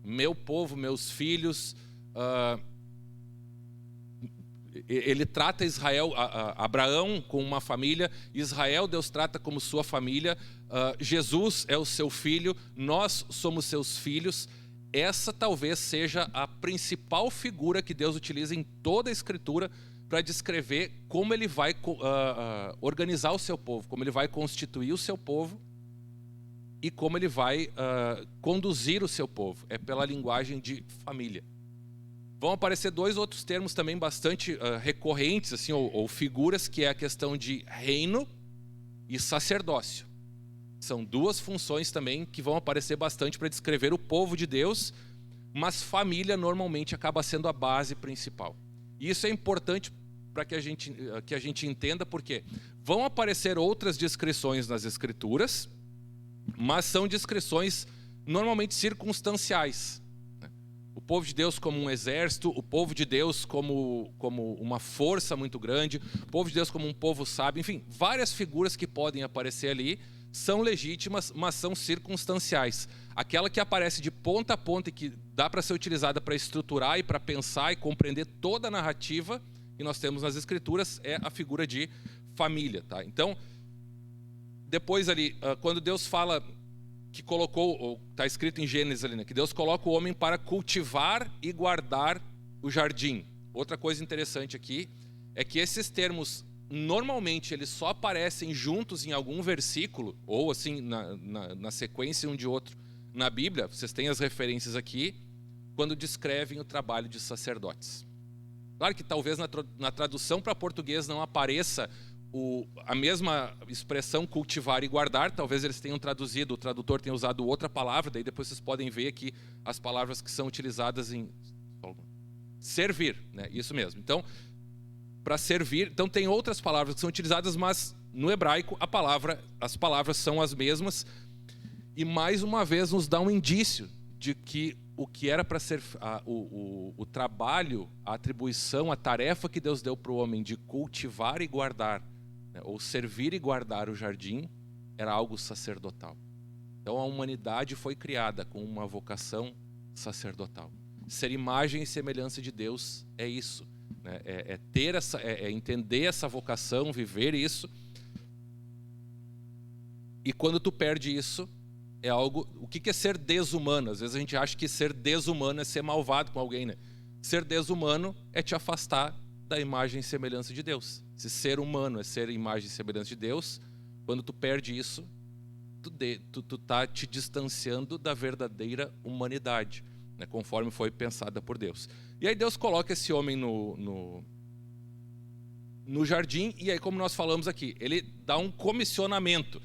A: Meu povo, meus filhos, Ele trata Israel, Abraão com uma família, Israel Deus trata como sua família, Jesus é o seu filho, nós somos seus filhos. Essa talvez seja a principal figura que Deus utiliza em toda a Escritura para descrever como ele vai organizar o seu povo, como ele vai constituir o seu povo e como ele vai conduzir o seu povo. É pela linguagem de família. Vão aparecer dois outros termos também bastante recorrentes, assim, ou figuras, que é a questão de reino e sacerdócio. São duas funções também que vão aparecer bastante para descrever o povo de Deus, mas família normalmente acaba sendo a base principal. E isso é importante para que a gente entenda, porque vão aparecer outras descrições nas Escrituras, mas são descrições normalmente circunstanciais. O povo de Deus como um exército, o povo de Deus como uma força muito grande, o povo de Deus como um povo sábio, enfim, várias figuras que podem aparecer ali são legítimas, mas são circunstanciais. Aquela que aparece de ponta a ponta e que dá para ser utilizada para estruturar e para pensar e compreender toda a narrativa que nós temos nas Escrituras é a figura de família, tá? Então, depois ali, quando Deus fala que colocou, ou está escrito em Gênesis ali, né, que Deus coloca o homem para cultivar e guardar o jardim. Outra coisa interessante aqui é que esses termos, normalmente, eles só aparecem juntos em algum versículo, ou assim, na sequência um de outro na Bíblia. Vocês têm as referências aqui, quando descrevem o trabalho de sacerdotes. Claro que talvez na tradução para português não apareça a mesma expressão cultivar e guardar, talvez eles tenham traduzido, o tradutor tenha usado outra palavra, daí depois vocês podem ver aqui as palavras que são utilizadas em servir, né? Isso mesmo. Então, para servir, então tem outras palavras que são utilizadas, mas no hebraico as palavras são as mesmas, e mais uma vez nos dá um indício de que o que era para ser o trabalho, a atribuição, a tarefa que Deus deu para o homem de cultivar e guardar, né, ou servir e guardar o jardim, era algo sacerdotal. Então a humanidade foi criada com uma vocação sacerdotal. Ser imagem e semelhança de Deus é isso, né? É entender essa vocação, viver isso. E quando tu perde isso, é algo... O que é ser desumano? Às vezes a gente acha que ser desumano é ser malvado com alguém, né? Ser desumano é te afastar da imagem e semelhança de Deus. Se ser humano é ser imagem e semelhança de Deus, quando tu perde isso, tu tá te distanciando da verdadeira humanidade, né? Conforme foi pensada por Deus. E aí Deus coloca esse homem no jardim, e aí, como nós falamos aqui, ele dá um comissionamento.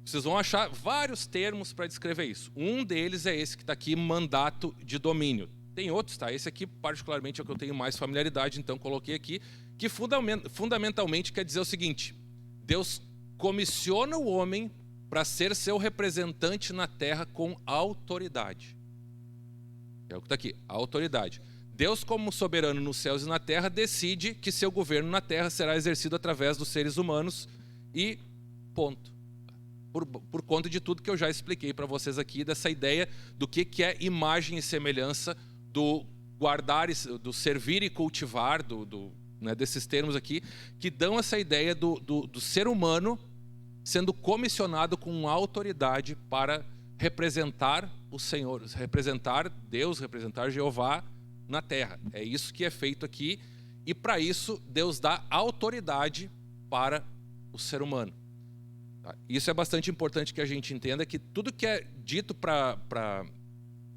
A: Vocês vão achar vários termos para descrever isso. Um deles é esse que está aqui, mandato de domínio. Tem outros, tá? Esse aqui particularmente é o que eu tenho mais familiaridade, então coloquei aqui, que fundamentalmente quer dizer o seguinte: Deus comissiona o homem para ser seu representante na terra com autoridade. É o que está aqui, autoridade. Deus, como soberano nos céus e na terra, decide que seu governo na terra será exercido através dos seres humanos e ponto. Por conta de tudo que eu já expliquei para vocês aqui, dessa ideia do que é imagem e semelhança, do guardar, do servir e cultivar, né, desses termos aqui, que dão essa ideia do ser humano sendo comissionado com autoridade para representar o Senhor, representar Deus, representar Jeová na terra. É isso que é feito aqui, e para isso Deus dá autoridade para o ser humano. Isso é bastante importante que a gente entenda, que tudo que é dito para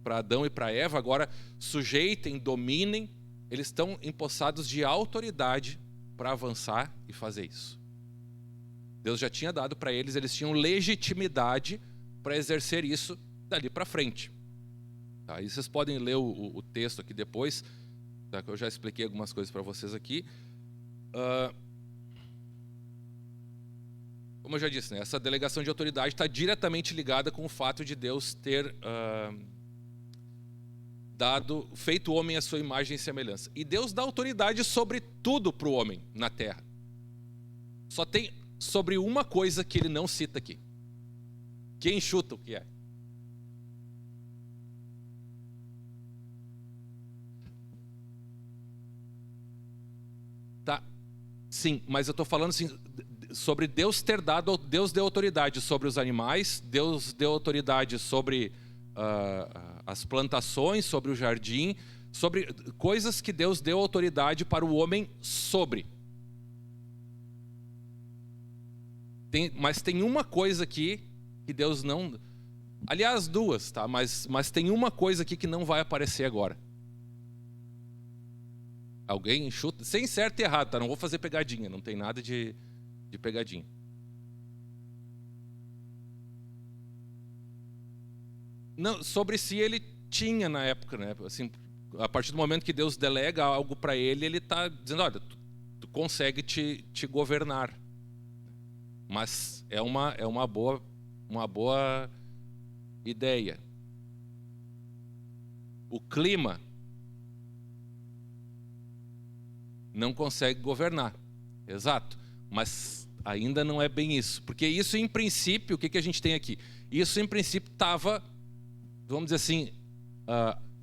A: Adão e para Eva, agora sujeitem, dominem, eles estão empossados de autoridade para avançar e fazer isso. Deus já tinha dado para eles, eles tinham legitimidade para exercer isso dali para frente. Tá? E vocês podem ler o texto aqui depois, tá? Que eu já expliquei algumas coisas para vocês aqui. Como eu já disse, né, essa delegação de autoridade está diretamente ligada com o fato de Deus ter feito o homem à sua imagem e semelhança. E Deus dá autoridade sobre tudo para o homem na terra. Só tem sobre uma coisa que ele não cita aqui. Quem chuta o que é? Sim, mas eu estou falando assim, sobre Deus ter dado, Deus deu autoridade sobre os animais, Deus deu autoridade sobre as plantações, sobre o jardim, sobre coisas que Deus deu autoridade para o homem sobre. Mas tem uma coisa aqui que Deus não... Aliás, duas, tá? Mas tem uma coisa aqui que não vai aparecer agora. Alguém chuta? Sem certo e errado, tá? Não vou fazer pegadinha, não tem nada de pegadinha. Não, sobre si ele tinha na época, né? Assim, a partir do momento que Deus delega algo para ele, ele está dizendo, olha, tu consegue te governar. Mas é uma boa ideia. O clima não consegue governar, exato, mas ainda não é bem isso, porque isso em princípio, o que a gente tem aqui? Isso em princípio estava, vamos dizer assim,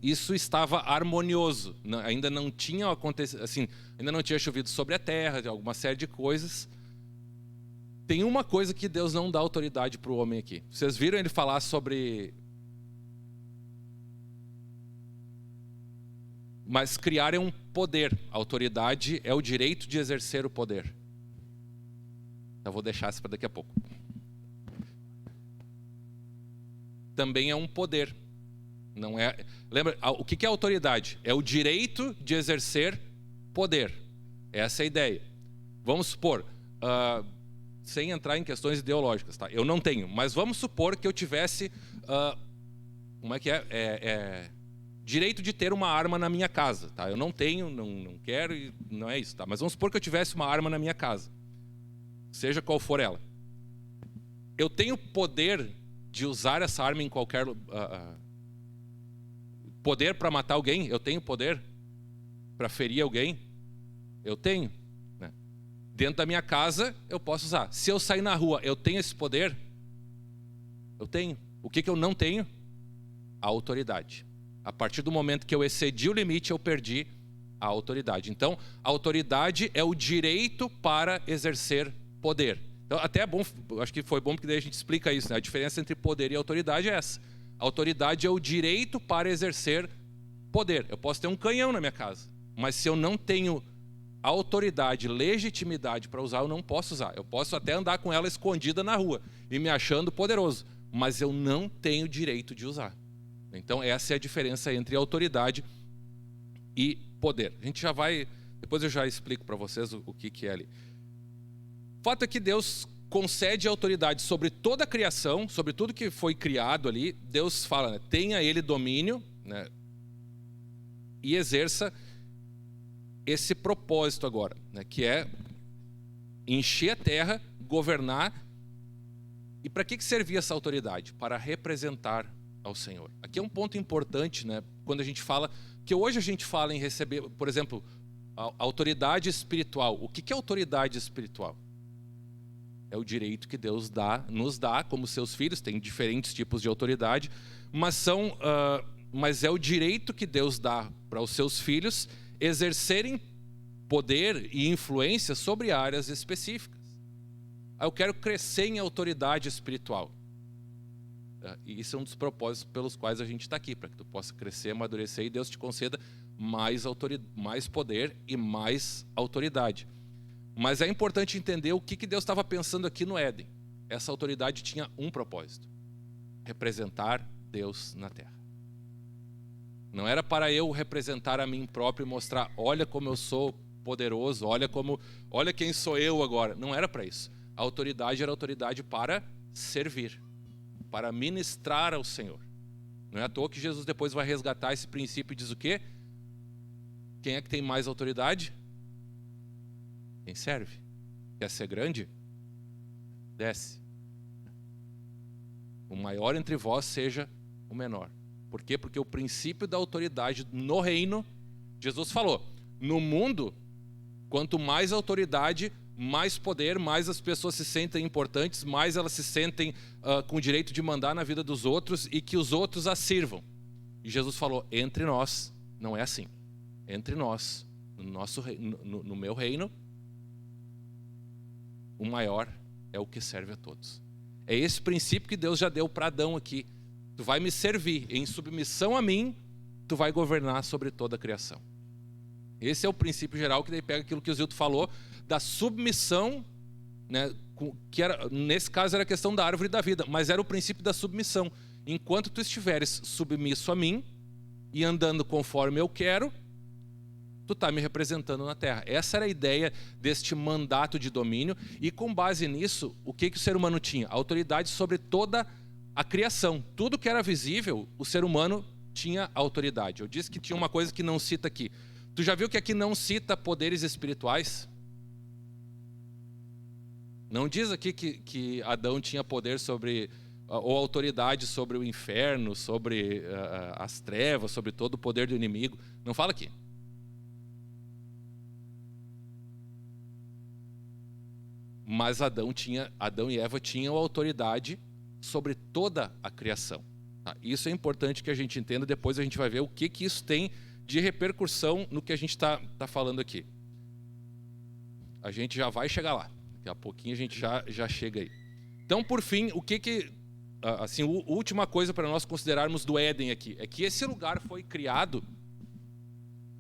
A: isso estava harmonioso, ainda não tinha acontecido, assim, ainda não tinha chovido sobre a terra, alguma série de coisas. Tem uma coisa que Deus não dá autoridade para o homem aqui. Vocês viram ele falar sobre... Mas criar é um poder. A autoridade é o direito de exercer o poder. Eu vou deixar isso para daqui a pouco. Também é um poder. Não é... Lembra, o que é autoridade? É o direito de exercer poder. Essa é a ideia. Vamos supor... sem entrar em questões ideológicas, tá? Eu não tenho, mas vamos supor que eu tivesse, como é que direito de ter uma arma na minha casa, tá? Eu não tenho, não quero, e não é isso, tá? Mas vamos supor que eu tivesse uma arma na minha casa, seja qual for ela. Eu tenho poder de usar essa arma em qualquer poder para matar alguém? Eu tenho poder para ferir alguém? Eu tenho. Dentro da minha casa, eu posso usar. Se eu sair na rua, eu tenho esse poder? Eu tenho. O que eu não tenho? A autoridade. A partir do momento que eu excedi o limite, eu perdi a autoridade. Então, a autoridade é o direito para exercer poder. Então, até é bom, acho que foi bom porque daí a gente explica isso, né? A diferença entre poder e autoridade é essa. A autoridade é o direito para exercer poder. Eu posso ter um canhão na minha casa, mas se eu não tenho autoridade, legitimidade para usar, eu não posso usar. Eu posso até andar com ela escondida na rua e me achando poderoso, mas eu não tenho direito de usar. Então essa é a diferença entre autoridade e poder. A gente já vai, depois eu já explico para vocês o que é ali. O fato é que Deus concede autoridade sobre toda a criação, sobre tudo que foi criado ali. Deus fala, né, tenha ele domínio, né, e exerça esse propósito agora, né, que é encher a terra, governar. E para que servia essa autoridade? Para representar ao Senhor. Aqui é um ponto importante, né, quando a gente fala, que hoje a gente fala em receber, por exemplo, a autoridade espiritual. O que é autoridade espiritual? É o direito que Deus nos dá como seus filhos. Tem diferentes tipos de autoridade, mas é o direito que Deus dá para os seus filhos exercerem poder e influência sobre áreas específicas. Eu quero crescer em autoridade espiritual. E isso é um dos propósitos pelos quais a gente está aqui, para que tu possa crescer, amadurecer e Deus te conceda mais poder e mais autoridade. Mas é importante entender o que Deus estava pensando aqui no Éden. Essa autoridade tinha um propósito: representar Deus na terra. Não era para eu representar a mim próprio e mostrar, olha como eu sou poderoso, olha quem sou eu agora. Não era para isso. A autoridade era autoridade para servir, para ministrar ao Senhor. Não é à toa que Jesus depois vai resgatar esse princípio e diz o quê? Quem é que tem mais autoridade? Quem serve. Quer ser grande? Desce. O maior entre vós seja o menor. Por quê? Porque o princípio da autoridade no reino, Jesus falou, no mundo, quanto mais autoridade, mais poder, mais as pessoas se sentem importantes, mais elas se sentem com o direito de mandar na vida dos outros e que os outros as sirvam. E Jesus falou, entre nós, não é assim. Entre nós, no meu reino, o maior é o que serve a todos. É esse princípio que Deus já deu para Adão aqui. Tu vai me servir, em submissão a mim, tu vai governar sobre toda a criação. Esse é o princípio geral, que daí pega aquilo que o Zilton falou, da submissão, né, que era, nesse caso era a questão da árvore da vida, mas era o princípio da submissão. Enquanto tu estiveres submisso a mim e andando conforme eu quero, tu está me representando na terra. Essa era a ideia deste mandato de domínio, e com base nisso, o que o ser humano tinha? Autoridade sobre toda a criação. Tudo que era visível, o ser humano tinha autoridade. Eu disse que tinha uma coisa que não cita aqui. Tu já viu que aqui não cita poderes espirituais? Não diz aqui que Adão tinha poder sobre, ou autoridade sobre o inferno, sobre as trevas, sobre todo o poder do inimigo. Não fala aqui. Mas Adão e Eva tinham autoridade sobre toda a criação. Tá? Isso é importante que a gente entenda. Depois a gente vai ver o que isso tem de repercussão no que a gente está falando aqui. A gente já vai chegar lá. Daqui a pouquinho a gente já chega aí. Então, por fim, assim, a última coisa para nós considerarmos do Éden aqui é que esse lugar foi criado.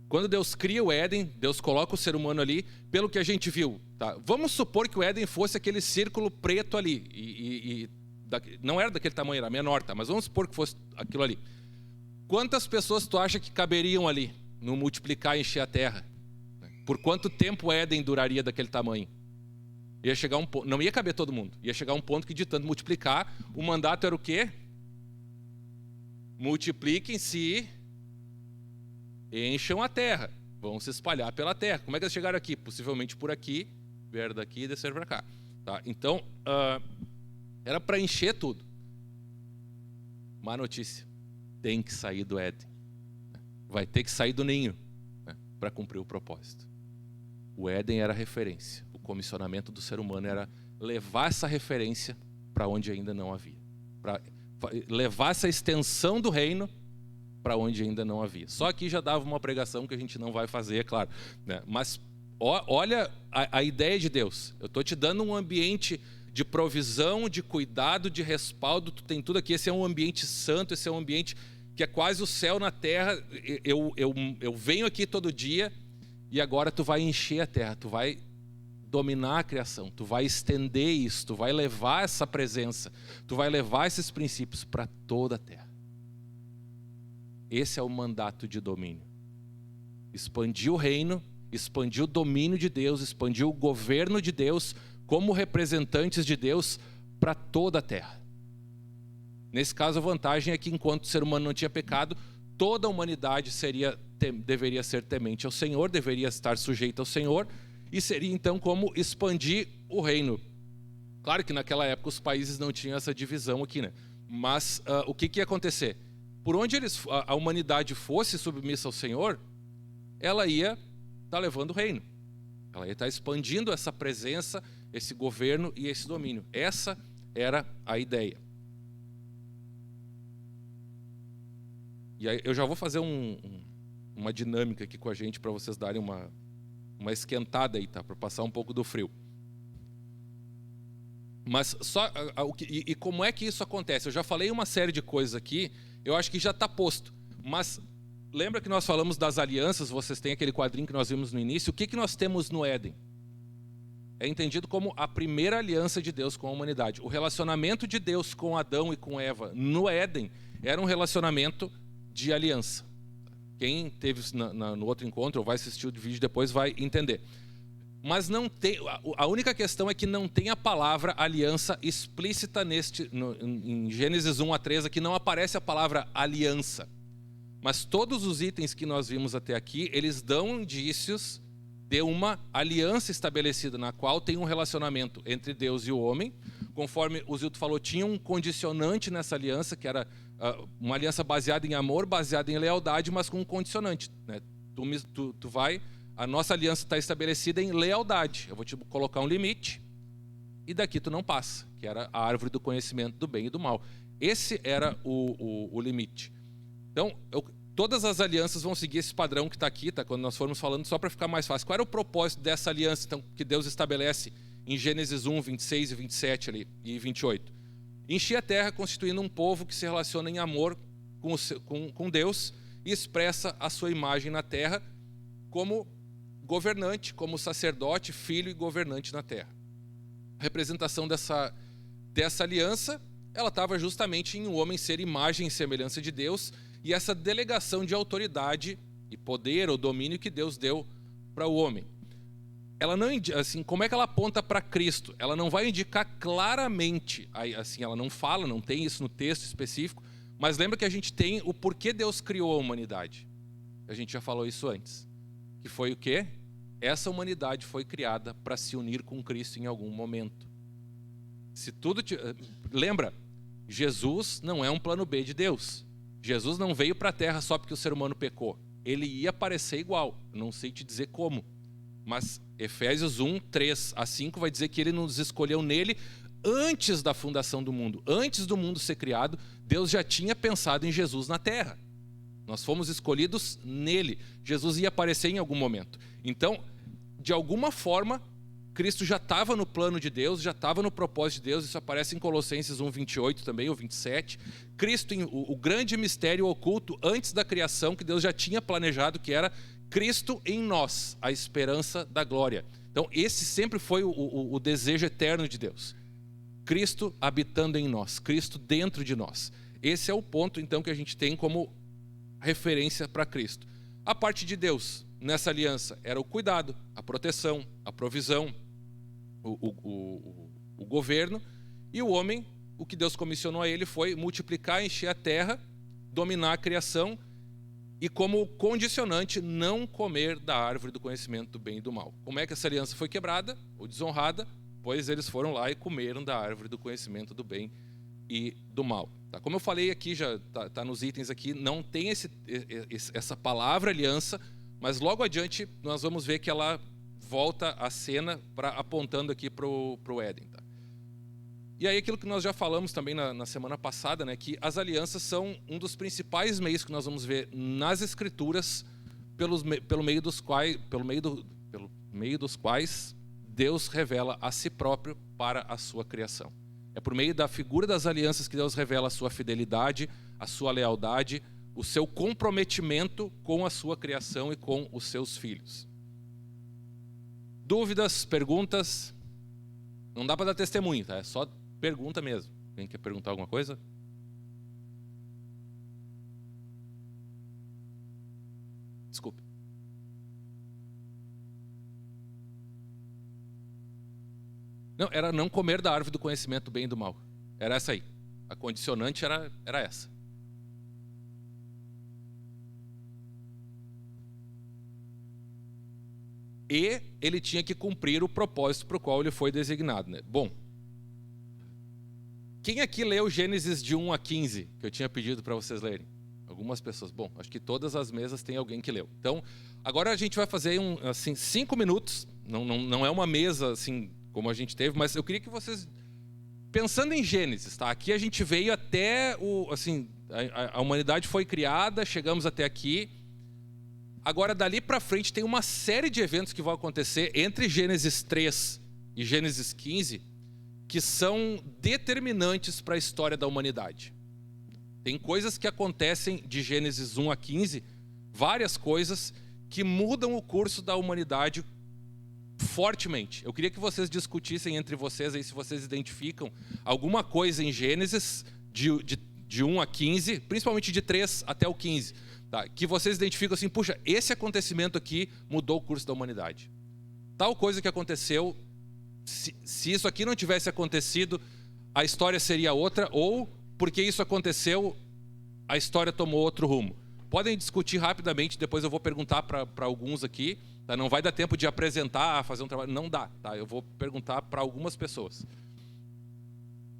A: Quando Deus cria o Éden, Deus coloca o ser humano ali, pelo que a gente viu. Tá? Vamos supor que o Éden fosse aquele círculo preto ali. Não era daquele tamanho, era menor, tá? Mas vamos supor que fosse aquilo ali. Quantas pessoas tu acha que caberiam ali, no multiplicar e encher a terra? Por quanto tempo o Éden duraria daquele tamanho? Ia chegar um ponto, não ia caber todo mundo. Ia chegar um ponto que, de tanto multiplicar, o mandato era o quê? Multipliquem-se e encham a terra. Vão se espalhar pela terra. Como é que eles chegaram aqui? Possivelmente por aqui, vieram daqui e desceram para cá. Tá? Então, era para encher tudo. Má notícia. Tem que sair do Éden. Vai ter que sair do ninho, né, para cumprir o propósito. O Éden era a referência. O comissionamento do ser humano era levar essa referência para onde ainda não havia. Para levar essa extensão do reino para onde ainda não havia. Só aqui já dava uma pregação que a gente não vai fazer, é claro. Né? Mas olha a ideia de Deus. Eu estou te dando um ambiente de provisão, de cuidado, de respaldo. Tu tem tudo aqui. Esse é um ambiente santo, esse é um ambiente que é quase o céu na terra. Eu venho aqui todo dia e agora tu vai encher a terra, tu vai dominar a criação, tu vai estender isso, tu vai levar essa presença, tu vai levar esses princípios para toda a terra. Esse é o mandato de domínio. Expandir o reino, expandir o domínio de Deus, expandir o governo de Deus como representantes de Deus para toda a terra. Nesse caso, a vantagem é que, enquanto o ser humano não tinha pecado, toda a humanidade deveria ser temente ao Senhor, deveria estar sujeita ao Senhor, e seria então como expandir o reino. Claro que naquela época os países não tinham essa divisão aqui, né? Mas o que ia acontecer? Por onde a humanidade fosse submissa ao Senhor, ela ia estar levando o reino. Ela ia estar expandindo essa presença, esse governo e esse domínio. Essa era a ideia. E aí eu já vou fazer uma dinâmica aqui com a gente para vocês darem uma esquentada aí, tá? Para passar um pouco do frio. Mas e como é que isso acontece? Eu já falei uma série de coisas aqui, eu acho que já está posto. Mas lembra que nós falamos das alianças? Vocês têm aquele quadrinho que nós vimos no início. O que nós temos no Éden? É entendido como a primeira aliança de Deus com a humanidade. O relacionamento de Deus com Adão e com Eva no Éden era um relacionamento de aliança. Quem teve no outro encontro ou vai assistir o vídeo depois vai entender. Mas não tem, a única questão é que não tem a palavra aliança explícita em Gênesis 1-3, aqui não aparece a palavra aliança. Mas todos os itens que nós vimos até aqui, eles dão indícios de uma aliança estabelecida, na qual tem um relacionamento entre Deus e o homem. Conforme o Zilton falou, tinha um condicionante nessa aliança, que era uma aliança baseada em amor, baseada em lealdade, mas com um condicionante. Né? Tu vai... A nossa aliança está estabelecida em lealdade. Eu vou te colocar um limite e daqui tu não passa, que era a árvore do conhecimento do bem e do mal. Esse era o limite. Então, todas as alianças vão seguir esse padrão que está aqui, tá? Quando nós formos falando, só para ficar mais fácil. Qual era o propósito dessa aliança então, que Deus estabelece em Gênesis 1, 26 e 27 ali, e 28. Enchi a terra constituindo um povo que se relaciona em amor com Deus e expressa a sua imagem na terra como governante, como sacerdote, filho e governante na terra. A representação dessa aliança, ela estava justamente em um homem ser imagem e semelhança de Deus, e essa delegação de autoridade e poder ou domínio que Deus deu para o homem. Ela não, assim, como é que ela aponta para Cristo? Ela não vai indicar claramente, assim, ela não fala, não tem isso no texto específico, mas lembra que a gente tem o porquê Deus criou a humanidade. A gente já falou isso antes. Que foi o quê? Essa humanidade foi criada para se unir com Cristo em algum momento. Lembra, Jesus não é um plano B de Deus. Jesus não veio para a Terra só porque o ser humano pecou. Ele ia aparecer igual, não sei te dizer como. Mas Efésios 1, 3 a 5 vai dizer que ele nos escolheu nele antes da fundação do mundo. Antes do mundo ser criado, Deus já tinha pensado em Jesus na Terra. Nós fomos escolhidos nele. Jesus ia aparecer em algum momento. Então, de alguma forma, Cristo já estava no plano de Deus, já estava no propósito de Deus. Isso aparece em Colossenses 1, 28 também, ou 27. Cristo, o grande mistério oculto antes da criação, que Deus já tinha planejado, que era Cristo em nós, a esperança da glória. Então, esse sempre foi o desejo eterno de Deus. Cristo habitando em nós, Cristo dentro de nós. Esse é o ponto, então, que a gente tem como referência para Cristo. A parte de Deus nessa aliança era o cuidado, a proteção, a provisão, o governo, e o homem, o que Deus comissionou a ele foi multiplicar, encher a terra, dominar a criação e, como condicionante, não comer da árvore do conhecimento do bem e do mal. Como é que essa aliança foi quebrada ou desonrada? Pois eles foram lá e comeram da árvore do conhecimento do bem e do mal. Tá? Como eu falei aqui, já tá nos itens aqui, não tem essa palavra aliança, mas logo adiante nós vamos ver que ela volta a cena apontando aqui para o Éden. Tá? E aí aquilo que nós já falamos também na semana passada, né, que as alianças são um dos principais meios que nós vamos ver nas Escrituras, pelo meio dos quais Deus revela a si próprio para a sua criação. É por meio da figura das alianças que Deus revela a sua fidelidade, a sua lealdade, o seu comprometimento com a sua criação e com os seus filhos. Dúvidas, perguntas? Não dá para dar testemunho, tá? É só pergunta mesmo. Quem quer perguntar alguma coisa? Desculpe. Não, era não comer da árvore do conhecimento do bem e do mal. Era essa aí. A condicionante era essa. E ele tinha que cumprir o propósito para o qual ele foi designado, né? Bom, quem aqui leu Gênesis de 1 a 15, que eu tinha pedido para vocês lerem? Algumas pessoas. Bom, acho que todas as mesas tem alguém que leu. Então, agora a gente vai fazer 5 minutos. Não é uma mesa assim como a gente teve, mas eu queria que vocês, pensando em Gênesis, tá? Aqui a gente veio até a humanidade foi criada, chegamos até aqui. Agora, dali para frente, tem uma série de eventos que vão acontecer entre Gênesis 3 e Gênesis 15, que são determinantes para a história da humanidade. Tem coisas que acontecem de Gênesis 1 a 15, várias coisas que mudam o curso da humanidade fortemente. Eu queria que vocês discutissem entre vocês aí se vocês identificam alguma coisa em Gênesis de 1 a 15, principalmente de 3 até o 15, tá? Que vocês identificam assim, puxa, esse acontecimento aqui mudou o curso da humanidade. Tal coisa que aconteceu, se isso aqui não tivesse acontecido, a história seria outra, ou porque isso aconteceu, a história tomou outro rumo. Podem discutir rapidamente, depois eu vou perguntar para alguns aqui, tá? Não vai dar tempo de apresentar, fazer um trabalho, não dá, tá? Eu vou perguntar para algumas pessoas.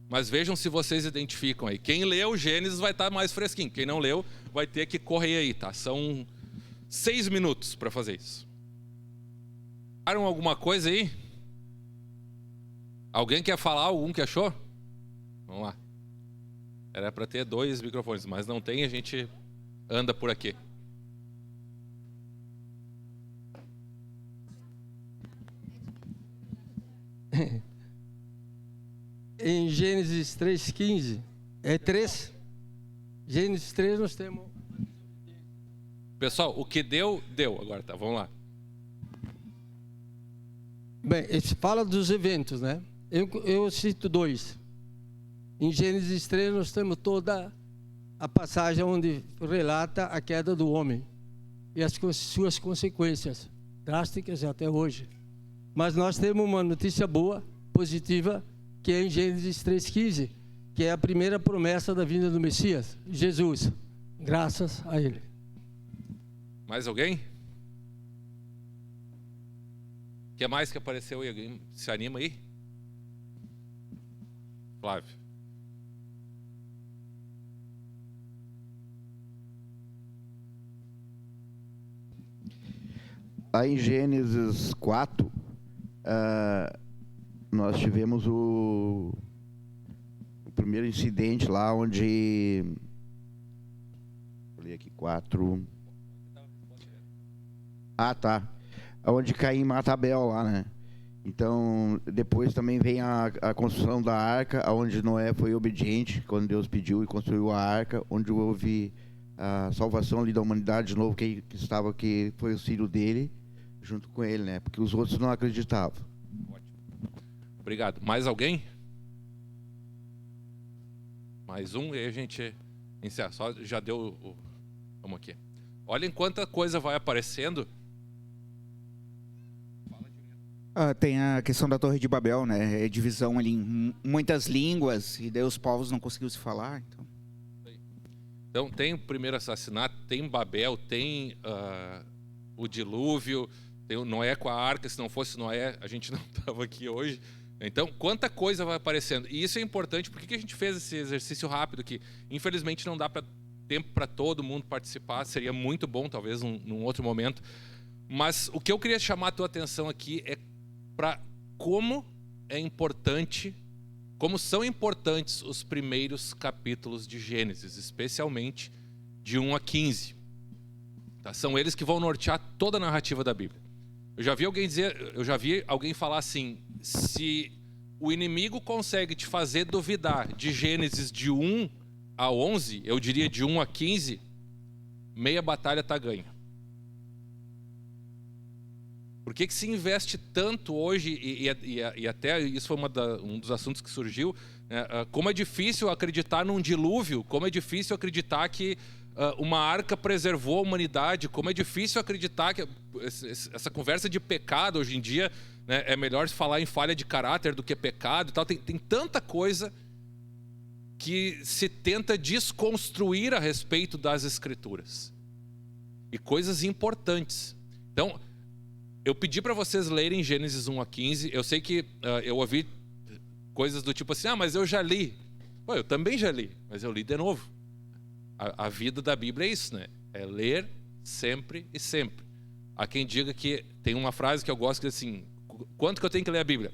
A: Mas vejam se vocês identificam aí. Quem leu Gênesis vai estar mais fresquinho, quem não leu vai ter que correr aí, tá? São 6 minutos para fazer isso. Acharam alguma coisa aí? Alguém quer falar algum que achou? Vamos lá. Era para ter 2 microfones, mas não tem, a gente anda por aqui.
B: Em Gênesis 3,15, é 3? Gênesis 3 nós temos...
A: Pessoal, o que deu, deu. Agora tá, vamos lá.
B: Bem, fala dos eventos, né? Eu cito 2. Em Gênesis 3 nós temos toda a passagem onde relata a queda do homem e as suas consequências drásticas até hoje. Mas nós temos uma notícia boa, positiva, que é em Gênesis 3,15, que é a primeira promessa da vinda do Messias, Jesus, graças a Ele.
A: Mais alguém? O que mais que apareceu aí? Alguém se anima aí? Flávio.
C: Lá em Gênesis 4, nós tivemos o primeiro incidente lá onde... Vou ler aqui 4... Ah, tá. Onde Caim mata Abel lá, né? Então, depois também vem a construção da arca, onde Noé foi obediente, quando Deus pediu e construiu a arca, onde houve a salvação ali da humanidade de novo, que foi o filho dele, junto com ele, né? Porque os outros não acreditavam.
A: Ótimo. Obrigado. Mais alguém? Mais um e aí a gente encerra. Só já deu o... Vamos aqui. Olhem quanta coisa vai aparecendo.
D: Tem a questão da Torre de Babel, né? É divisão ali em muitas línguas e daí os povos não conseguiam se falar.
A: Então tem o primeiro assassinato, tem Babel, tem o dilúvio, tem o Noé com a arca. Se não fosse Noé, a gente não estava aqui hoje. Então, quanta coisa vai aparecendo. E isso é importante. Por que a gente fez esse exercício rápido aqui? Infelizmente não dá tempo para todo mundo participar. Seria muito bom, talvez, num outro momento. Mas o que eu queria chamar a tua atenção aqui é para como é importante, como são importantes os primeiros capítulos de Gênesis, especialmente de 1 a 15. Tá? São eles que vão nortear toda a narrativa da Bíblia. Eu já vi alguém falar assim: se o inimigo consegue te fazer duvidar de Gênesis de 1 a 11, eu diria de 1 a 15, meia batalha está ganha. Por que se investe tanto hoje, e até isso foi um dos assuntos que surgiu, né? Como é difícil acreditar num dilúvio, como é difícil acreditar que uma arca preservou a humanidade, como é difícil acreditar que essa conversa de pecado hoje em dia, né, é melhor falar em falha de caráter do que pecado e tal. Tem tanta coisa que se tenta desconstruir a respeito das Escrituras. E coisas importantes. Então, eu pedi para vocês lerem Gênesis 1 a 15. Eu sei que eu ouvi coisas do tipo assim: mas eu já li. Pô, eu também já li, mas eu li de novo. A vida da Bíblia é isso, né? É ler sempre e sempre. Há quem diga que... Tem uma frase que eu gosto que é assim: quanto que eu tenho que ler a Bíblia?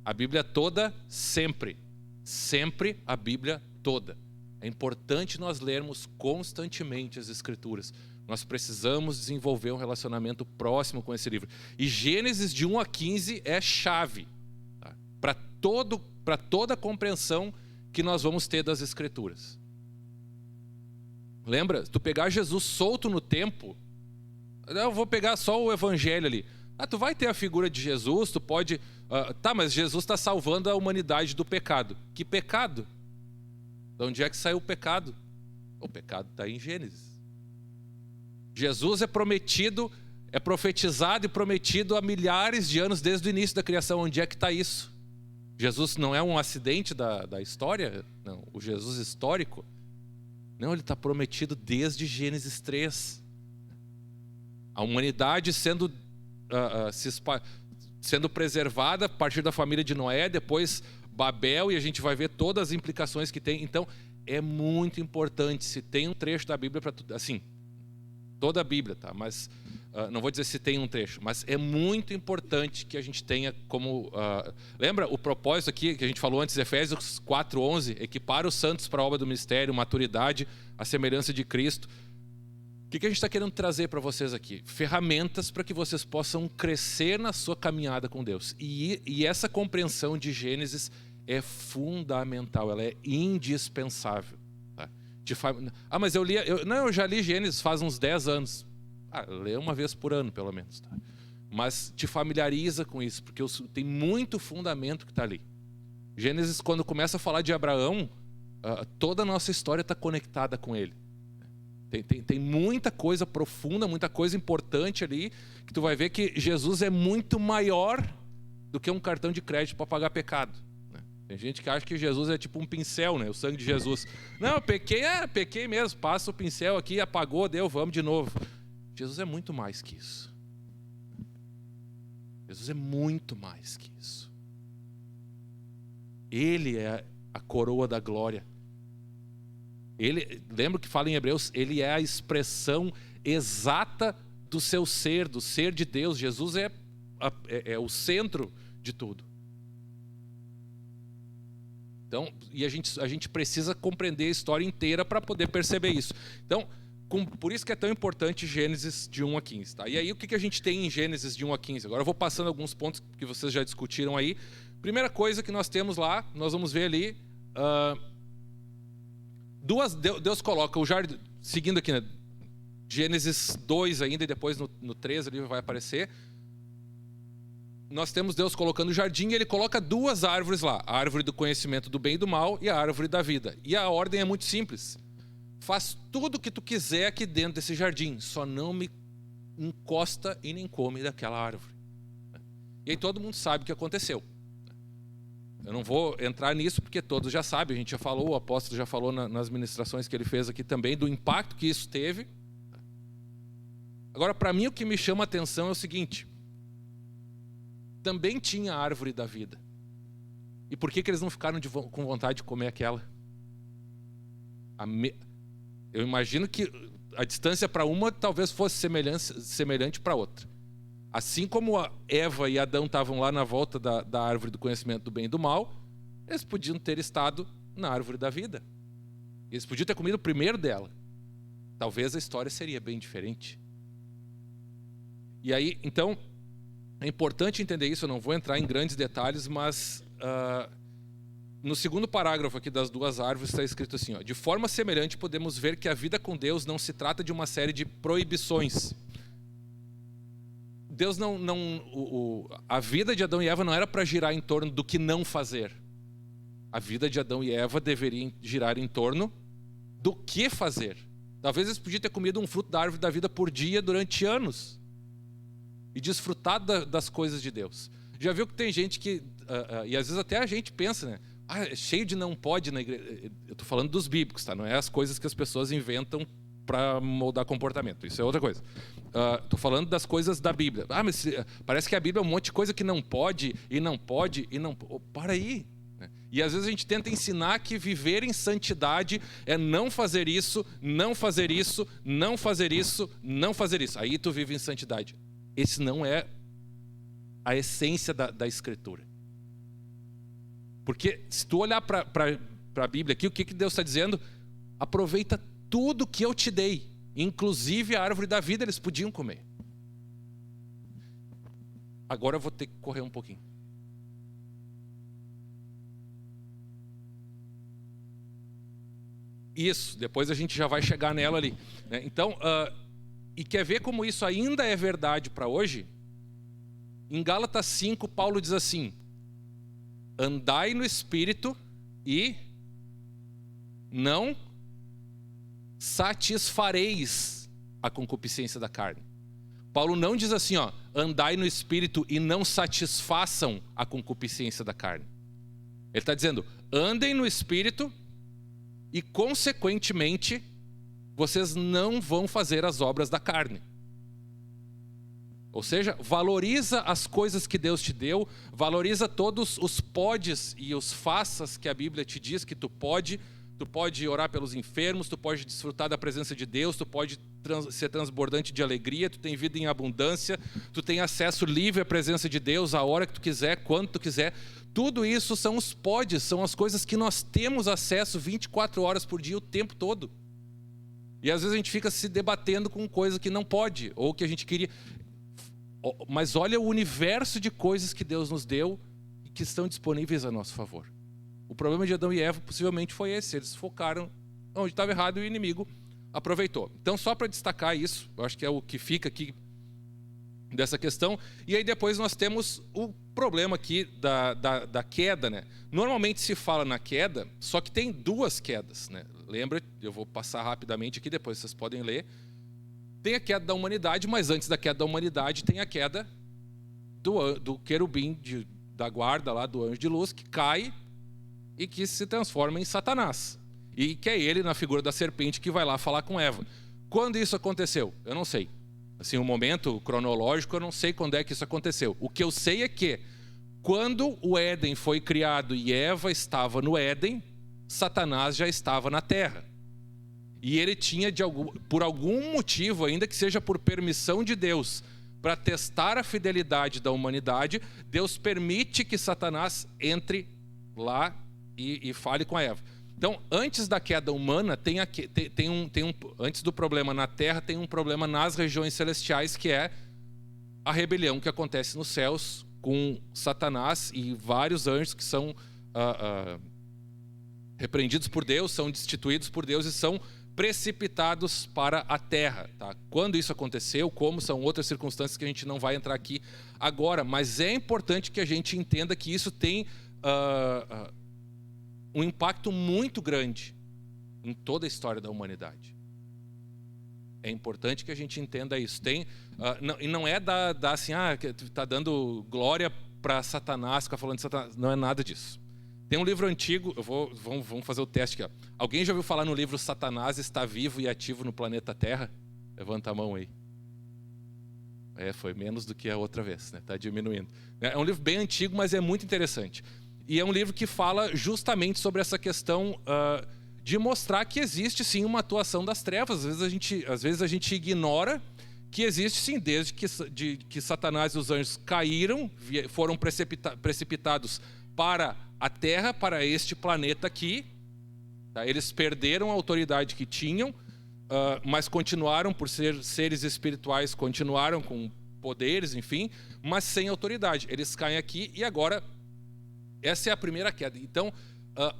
A: A Bíblia toda, sempre. Sempre a Bíblia toda. É importante nós lermos constantemente as Escrituras. Nós precisamos desenvolver um relacionamento próximo com esse livro. E Gênesis de 1 a 15 é chave, tá? Para toda a compreensão que nós vamos ter das Escrituras. Lembra? Se tu pegar Jesus solto no tempo, eu vou pegar só o Evangelho ali. Tu vai ter a figura de Jesus, tu pode... mas Jesus está salvando a humanidade do pecado. Que pecado? De onde é que saiu o pecado? O pecado está em Gênesis. Jesus é prometido, é profetizado e prometido há milhares de anos desde o início da criação. Onde é que está isso? Jesus não é um acidente da história? Não, o Jesus histórico? Não, ele está prometido desde Gênesis 3. A humanidade sendo preservada a partir da família de Noé, depois Babel, e a gente vai ver todas as implicações que tem. Então, é muito importante. Se tem um trecho da Bíblia para tudo, assim, toda a Bíblia, tá? Mas não vou dizer se tem um trecho, mas é muito importante que a gente tenha como... lembra o propósito aqui que a gente falou antes, Efésios 4:11, equipar os santos para a obra do ministério, maturidade, a semelhança de Cristo. que a gente está querendo trazer para vocês aqui? Ferramentas para que vocês possam crescer na sua caminhada com Deus. E essa compreensão de Gênesis é fundamental, ela é indispensável. Tá? Mas eu já li Gênesis faz uns 10 anos. Lê uma vez por ano, pelo menos. Tá? Mas te familiariza com isso, porque tem muito fundamento que está ali. Gênesis, quando começa a falar de Abraão, toda a nossa história está conectada com ele. Tem muita coisa profunda, muita coisa importante ali, que tu vai ver que Jesus é muito maior do que um cartão de crédito para pagar pecado. Né? Tem gente que acha que Jesus é tipo um pincel, né? O sangue de Jesus. Não, eu pequei mesmo, passa o pincel aqui, apagou, deu, vamos de novo. Jesus é muito mais que isso. Jesus é muito mais que isso. Ele é a coroa da glória. Lembra que fala em Hebreus, ele é a expressão exata do seu ser, do ser de Deus. Jesus é o centro de tudo. Então, e a gente precisa compreender a história inteira para poder perceber isso. Então, por isso que é tão importante Gênesis de 1 a 15. Tá? E aí, o que a gente tem em Gênesis de 1 a 15? Agora eu vou passando alguns pontos que vocês já discutiram aí. Primeira coisa que nós temos lá, nós vamos ver ali... Deus coloca o jardim, seguindo aqui, né? Gênesis 2 ainda, e depois no 3 ali vai aparecer. Nós temos Deus colocando o jardim e ele coloca 2 árvores lá. A árvore do conhecimento do bem e do mal e a árvore da vida. E a ordem é muito simples. Faz tudo o que tu quiser aqui dentro desse jardim, só não me encosta e nem come daquela árvore. E aí todo mundo sabe o que aconteceu. Eu não vou entrar nisso porque todos já sabem, a gente já falou, o apóstolo já falou nas ministrações que ele fez aqui também, do impacto que isso teve. Agora, para mim, o que me chama a atenção é o seguinte: também tinha a árvore da vida. E por que eles não ficaram com vontade de comer aquela? Eu imagino que a distância para uma talvez fosse semelhante para outra. Assim como a Eva e Adão estavam lá na volta da árvore do conhecimento do bem e do mal, eles podiam ter estado na árvore da vida. Eles podiam ter comido o primeiro dela. Talvez a história seria bem diferente. E aí, então, é importante entender isso. Eu não vou entrar em grandes detalhes, mas no segundo parágrafo aqui das 2 árvores está escrito assim: de forma semelhante, podemos ver que a vida com Deus não se trata de uma série de proibições. Deus a vida de Adão e Eva não era para girar em torno do que não fazer. A vida de Adão e Eva deveria girar em torno do que fazer. Talvez eles podiam ter comido um fruto da árvore da vida por dia durante anos e desfrutado das coisas de Deus. Já viu que tem gente que, e às vezes até a gente pensa, né? É cheio de não pode na igreja. Eu estou falando dos bíblicos, tá? Não é as coisas que as pessoas inventam para moldar comportamento. Isso é outra coisa. Estou falando das coisas da Bíblia. Mas parece que a Bíblia é um monte de coisa que não pode, e não pode, e não... para aí. E às vezes a gente tenta ensinar que viver em santidade é não fazer isso, não fazer isso, não fazer isso, não fazer isso. Aí tu vive em santidade. Esse não é a essência da Escritura. Porque se tu olhar para a Bíblia aqui, o que Deus está dizendo? Aproveita tudo que eu te dei, inclusive a árvore da vida, eles podiam comer. Agora eu vou ter que correr um pouquinho. Isso, depois a gente já vai chegar nela ali. Né? Então, e quer ver como isso ainda é verdade para hoje? Em Gálatas 5, Paulo diz assim: andai no Espírito e não satisfareis a concupiscência da carne. Paulo não diz assim, andai no Espírito e não satisfaçam a concupiscência da carne. Ele está dizendo, andem no Espírito e, consequentemente, vocês não vão fazer as obras da carne. Ou seja, valoriza as coisas que Deus te deu, valoriza todos os podes e os faças que a Bíblia te diz que tu pode orar pelos enfermos, tu pode desfrutar da presença de Deus, tu pode ser transbordante de alegria, tu tem vida em abundância, tu tem acesso livre à presença de Deus a hora que tu quiser, quando tu quiser. Tudo isso são os podes, são as coisas que nós temos acesso 24 horas por dia, o tempo todo. E às vezes a gente fica se debatendo com coisa que não pode, ou que a gente queria. Mas olha o universo de coisas que Deus nos deu e que estão disponíveis a nosso favor. O problema de Adão e Eva possivelmente foi esse. Eles focaram onde estava errado e o inimigo aproveitou. Então, só para destacar isso, eu acho que é o que fica aqui dessa questão. E aí depois nós temos o problema aqui da queda, né? Normalmente se fala na queda, só que tem duas quedas, né? Lembra, eu vou passar rapidamente aqui, depois vocês podem ler. Tem a queda da humanidade, mas antes da queda da humanidade tem a queda do querubim da guarda lá, do anjo de luz, que cai e que se transforma em Satanás. E que é ele, na figura da serpente, que vai lá falar com Eva. Quando isso aconteceu? Eu não sei. Assim, o momento cronológico, eu não sei quando é que isso aconteceu. O que eu sei é que, quando o Éden foi criado e Eva estava no Éden, Satanás já estava na terra. E ele tinha, por algum motivo, ainda que seja por permissão de Deus, para testar a fidelidade da humanidade, Deus permite que Satanás entre lá e fale com a Eva. Então, antes da queda humana, antes do problema na terra, tem um problema nas regiões celestiais, que é a rebelião que acontece nos céus com Satanás e vários anjos que são repreendidos por Deus, são destituídos por Deus e são precipitados para a terra. Tá? Quando isso aconteceu, como são outras circunstâncias que a gente não vai entrar aqui agora, mas é importante que a gente entenda que isso tem um impacto muito grande em toda a história da humanidade. É importante que a gente entenda isso. E não é dar assim, está dando glória para Satanás, ficar falando de Satanás. Não é nada disso. Tem um livro antigo, vamos fazer o teste aqui. Ó. Alguém já ouviu falar no livro Satanás está vivo e ativo no planeta Terra? Levanta a mão aí. Foi menos do que a outra vez, né? Está diminuindo. É um livro bem antigo, mas é muito interessante. E é um livro que fala justamente sobre essa questão de mostrar que existe sim uma atuação das trevas. Às vezes a gente ignora que existe sim, desde que Satanás e os anjos caíram, foram precipitados para a Terra, para este planeta aqui. Tá? Eles perderam a autoridade que tinham, mas continuaram por ser seres espirituais, continuaram com poderes, enfim, mas sem autoridade. Eles caem aqui e agora essa é a primeira queda. Então,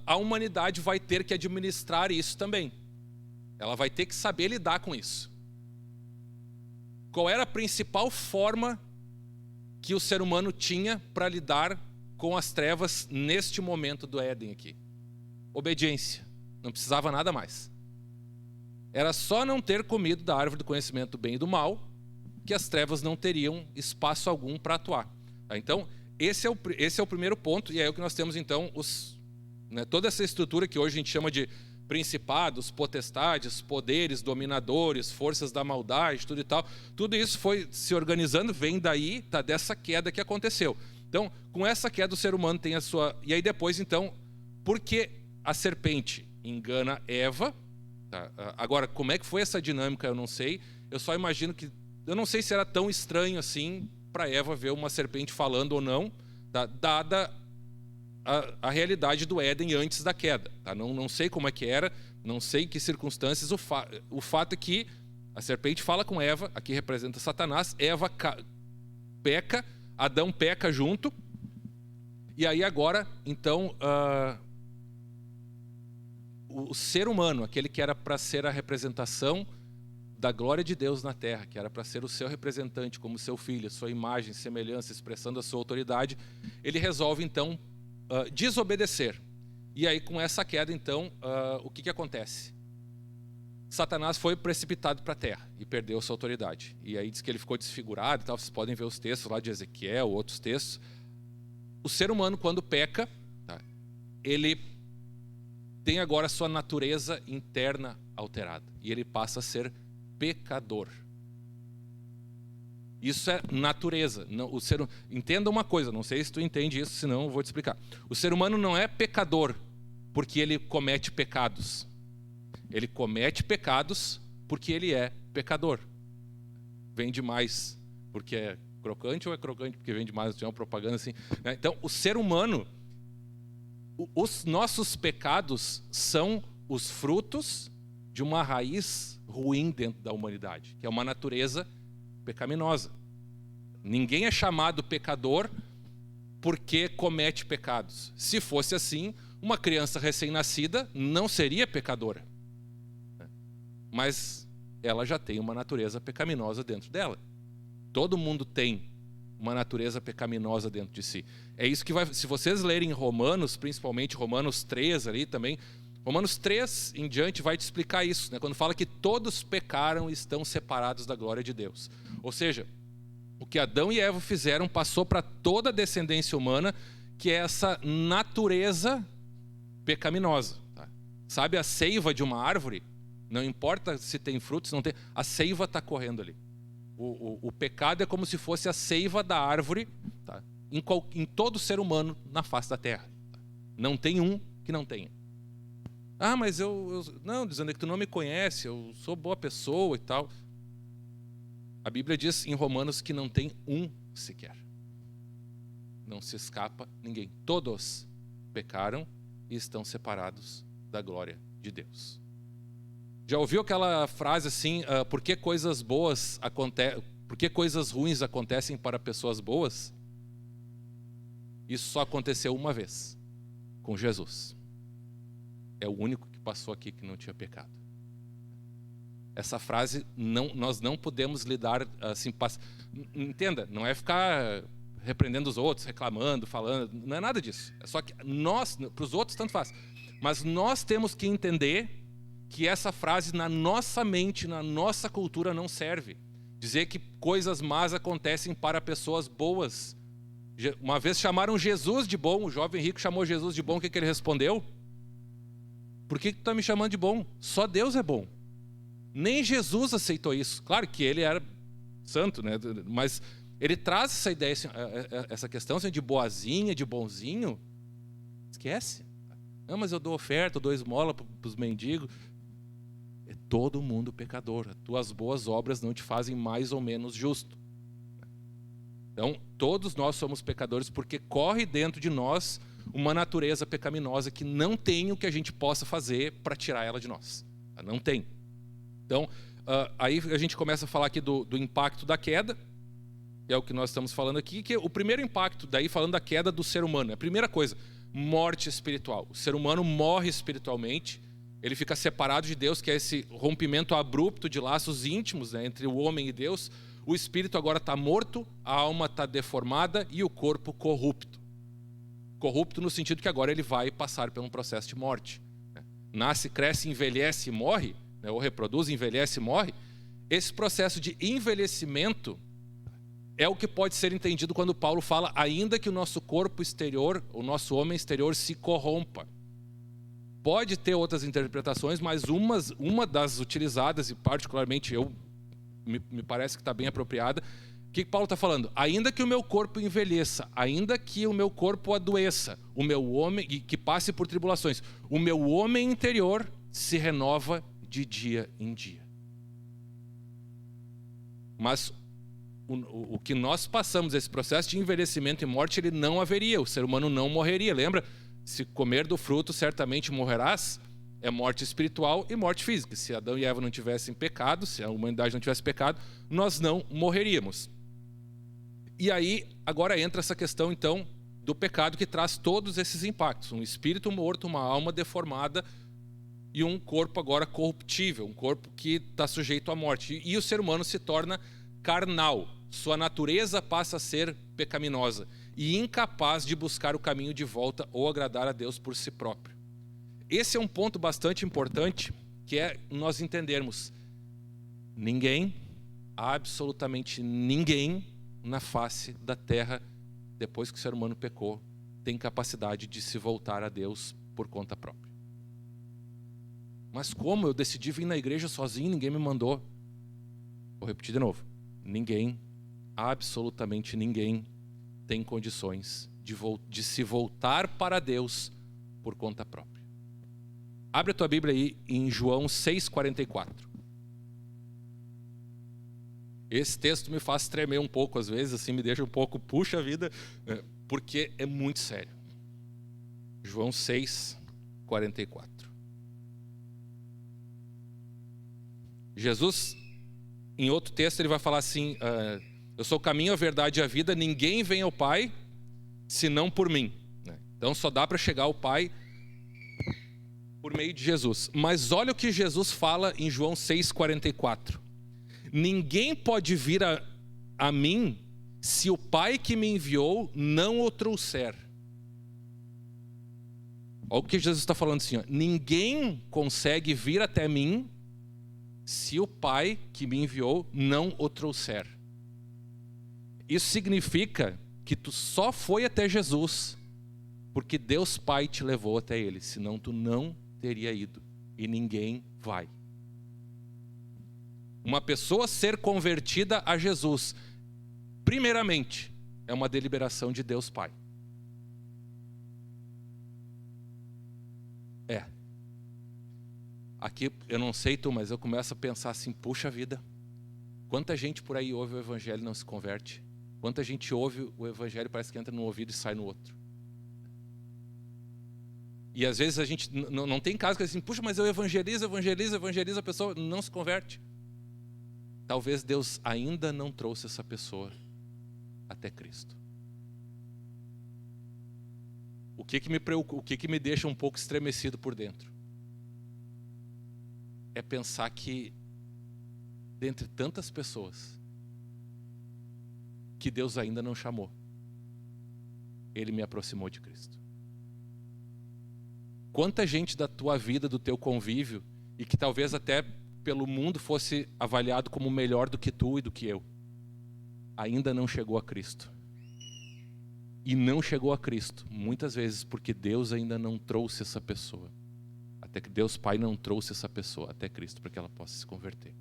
A: a humanidade vai ter que administrar isso também. Ela vai ter que saber lidar com isso. Qual era a principal forma que o ser humano tinha para lidar com as trevas neste momento do Éden aqui? Obediência. Não precisava nada mais. Era só não ter comido da árvore do conhecimento do bem e do mal, que as trevas não teriam espaço algum para atuar. Tá? Então, esse é o primeiro ponto, e é o que nós temos então, toda essa estrutura que hoje a gente chama de principados, potestades, poderes, dominadores, forças da maldade, tudo e tal. Tudo isso foi se organizando, vem daí, tá, dessa queda que aconteceu. Então, com essa queda o ser humano tem a sua... E aí depois então, por que a serpente engana Eva? Tá? Agora, como é que foi essa dinâmica eu não sei. Eu só imagino que... Eu não sei se era tão estranho assim para Eva ver uma serpente falando ou não, tá? Dada a realidade do Éden antes da queda. Tá? Não sei como é que era, não sei em que circunstâncias. O fato é que a serpente fala com Eva, aqui representa Satanás, Eva peca, Adão peca junto, e aí agora, então, o ser humano, aquele que era para ser a representação da glória de Deus na terra, que era para ser o seu representante como seu filho, sua imagem, semelhança, expressando a sua autoridade, ele resolve então desobedecer. E aí com essa queda então, o que acontece? Satanás foi precipitado para a terra e perdeu sua autoridade. E aí diz que ele ficou desfigurado e tal, vocês podem ver os textos lá de Ezequiel, outros textos. O ser humano quando peca, tá, ele tem agora a sua natureza interna alterada e ele passa a ser pecador. Isso é natureza. Entenda uma coisa, não sei se tu entende isso, senão eu vou te explicar. O ser humano não é pecador porque ele comete pecados. Ele comete pecados porque ele é pecador. Vem demais porque é crocante ou é crocante porque vem demais? Tinha uma propaganda assim. Né? Então, o ser humano, os nossos pecados são os frutos de uma raiz ruim dentro da humanidade, que é uma natureza pecaminosa. Ninguém é chamado pecador porque comete pecados. Se fosse assim, uma criança recém-nascida não seria pecadora. Mas ela já tem uma natureza pecaminosa dentro dela. Todo mundo tem uma natureza pecaminosa dentro de si. É isso que vai... Se vocês lerem Romanos, principalmente Romanos 3 ali também, Romanos 3 em diante vai te explicar isso, né? Quando fala que todos pecaram e estão separados da glória de Deus. Ou seja, o que Adão e Eva fizeram passou para toda a descendência humana, que é essa natureza pecaminosa. Tá? Sabe a seiva de uma árvore? Não importa se tem frutos, se não tem, a seiva está correndo ali. O pecado é como se fosse a seiva da árvore, tá? Em todo ser humano na face da terra. Tá? Não tem um que não tenha. Ah, mas não, dizendo que tu não me conhece, eu sou boa pessoa e tal. A Bíblia diz em Romanos que não tem um sequer. Não se escapa ninguém. Todos pecaram e estão separados da glória de Deus. Já ouviu aquela frase assim, por que coisas ruins acontecem para pessoas boas? Isso só aconteceu uma vez, com Jesus. É o único que passou aqui que não tinha pecado. Essa frase, nós não podemos lidar assim, entenda, não é ficar repreendendo os outros, reclamando, falando, não é nada disso. É só que nós, para os outros tanto faz, mas nós temos que entender que essa frase na nossa mente, na nossa cultura não serve. Dizer que coisas más acontecem para pessoas boas. Uma vez chamaram Jesus de bom, o jovem rico chamou Jesus de bom, o que ele respondeu? Por que tu está me chamando de bom? Só Deus é bom. Nem Jesus aceitou isso. Claro que ele era santo, né? Mas ele traz essa ideia, essa questão assim, de boazinha, de bonzinho. Esquece. Não, mas eu dou oferta, eu dou esmola para os mendigos. É todo mundo pecador. As tuas boas obras não te fazem mais ou menos justo. Então, todos nós somos pecadores porque corre dentro de nós uma natureza pecaminosa que não tem o que a gente possa fazer para tirar ela de nós. Não tem. Então, aí a gente começa a falar aqui do impacto da queda, que é o que nós estamos falando aqui, que o primeiro impacto, daí falando da queda do ser humano, a primeira coisa, morte espiritual. O ser humano morre espiritualmente, ele fica separado de Deus, que é esse rompimento abrupto de laços íntimos, né, entre o homem e Deus. O espírito agora está morto, a alma está deformada e o corpo corrupto. Corrupto no sentido que agora ele vai passar por um processo de morte. Nasce, cresce, envelhece e morre, né, ou reproduz, envelhece e morre. Esse processo de envelhecimento é o que pode ser entendido quando Paulo fala, ainda que o nosso corpo exterior, o nosso homem exterior se corrompa. Pode ter outras interpretações, mas uma das utilizadas, e particularmente me parece que está bem apropriada, o que Paulo está falando? Ainda que o meu corpo envelheça, ainda que o meu corpo adoeça, o meu homem, e que passe por tribulações, o meu homem interior se renova de dia em dia. Mas o que nós passamos, esse processo de envelhecimento e morte, ele não haveria, o ser humano não morreria. Lembra? Se comer do fruto, certamente morrerás. É morte espiritual e morte física. Se Adão e Eva não tivessem pecado, se a humanidade não tivesse pecado, nós não morreríamos. E aí, agora entra essa questão, então, do pecado que traz todos esses impactos. Um espírito morto, uma alma deformada e um corpo agora corruptível, um corpo que está sujeito à morte. E o ser humano se torna carnal. Sua natureza passa a ser pecaminosa e incapaz de buscar o caminho de volta ou agradar a Deus por si próprio. Esse é um ponto bastante importante, que é nós entendermos: ninguém, absolutamente ninguém na face da terra, depois que o ser humano pecou, tem capacidade de se voltar a Deus por conta própria. Mas como? Eu decidi vir na igreja sozinho, ninguém me mandou. Vou repetir de novo. Ninguém, absolutamente ninguém, tem condições de se voltar para Deus por conta própria. Abre a tua Bíblia aí em João 6,44. Esse texto me faz tremer um pouco às vezes, assim, me deixa um pouco, puxa vida, porque é muito sério. João 6,44. Jesus, em outro texto, ele vai falar assim, eu sou o caminho, a verdade e a vida, ninguém vem ao Pai senão por mim. Então só dá para chegar ao Pai por meio de Jesus. Mas olha o que Jesus fala em João 6,44. Ninguém pode vir a mim se o Pai que me enviou não o trouxer. Olha o que Jesus está falando assim, ó. Ninguém consegue vir até mim se o Pai que me enviou não o trouxer. Isso significa que tu só foi até Jesus porque Deus Pai te levou até Ele, senão tu não teria ido, e ninguém vai. Uma pessoa ser convertida a Jesus, primeiramente, é uma deliberação de Deus Pai. Aqui, eu não sei tu, mas eu começo a pensar assim, puxa vida, quanta gente por aí ouve o evangelho e não se converte? Quanta gente ouve o evangelho e parece que entra num ouvido e sai no outro? E às vezes a gente não tem caso que assim, puxa, mas eu evangelizo, a pessoa não se converte. Talvez Deus ainda não trouxe essa pessoa até Cristo. O que me preocupa, o que me deixa um pouco estremecido por dentro? É pensar que, dentre tantas pessoas que Deus ainda não chamou, Ele me aproximou de Cristo. Quanta gente da tua vida, do teu convívio, e que talvez até pelo mundo fosse avaliado como melhor do que tu e do que eu, ainda não chegou a Cristo. E não chegou a Cristo, muitas vezes porque Deus ainda não trouxe essa pessoa. Até que Deus Pai não trouxe essa pessoa até Cristo para que ela possa se converter.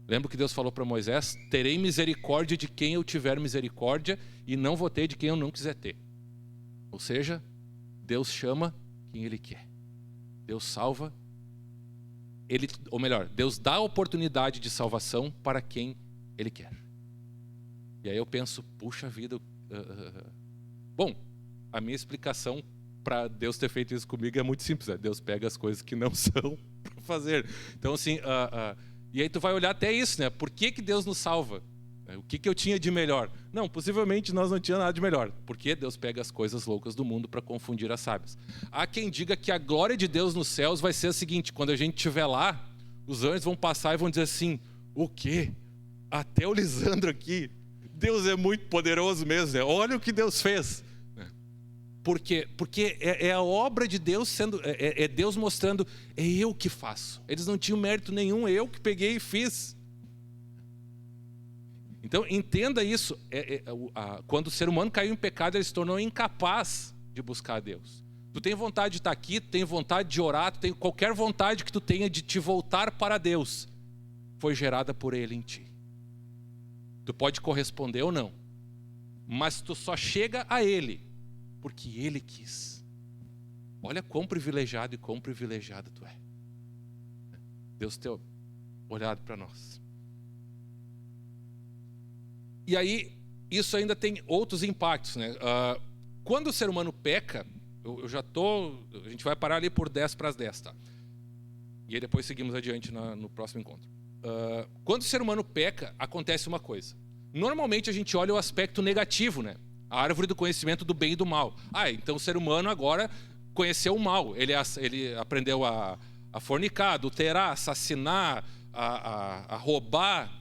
A: Lembra que Deus falou para Moisés? Terei misericórdia de quem eu tiver misericórdia e não vou ter de quem eu não quiser ter. Ou seja, Deus chama quem Ele quer. Deus salva, ou melhor, Deus dá a oportunidade de salvação para quem Ele quer. E aí eu penso, puxa vida. Bom, a minha explicação para Deus ter feito isso comigo é muito simples. Deus pega as coisas que não são para fazer. Então assim, e aí tu vai olhar até isso, né? Por que Deus nos salva? O que eu tinha de melhor? Não, possivelmente nós não tínhamos nada de melhor. Porque Deus pega as coisas loucas do mundo para confundir as sábias. Há quem diga que a glória de Deus nos céus vai ser a seguinte: quando a gente estiver lá, os anjos vão passar e vão dizer assim: o quê? Até o Lisandro aqui, Deus é muito poderoso mesmo, né? Olha o que Deus fez. Por quê? Porque é a obra de Deus sendo, é Deus mostrando, é eu que faço. Eles não tinham mérito nenhum, eu que peguei e fiz. Então entenda isso, quando o ser humano caiu em pecado, ele se tornou incapaz de buscar a Deus. Tu tem vontade de estar aqui, tu tem vontade de orar, tu tem qualquer vontade que tu tenha de te voltar para Deus, foi gerada por Ele em ti. Tu pode corresponder ou não, mas tu só chega a Ele porque Ele quis. Olha quão privilegiado e quão privilegiada tu é. Deus ter olhado para nós. E aí, isso ainda tem outros impactos, né? Quando o ser humano peca, a gente vai parar ali por 10 para as 10, tá? E aí depois seguimos adiante no próximo encontro. Quando o ser humano peca, acontece uma coisa. Normalmente a gente olha o aspecto negativo, né? A árvore do conhecimento do bem e do mal. Então o ser humano agora conheceu o mal. Ele aprendeu a fornicar, adulterar, assassinar, a roubar,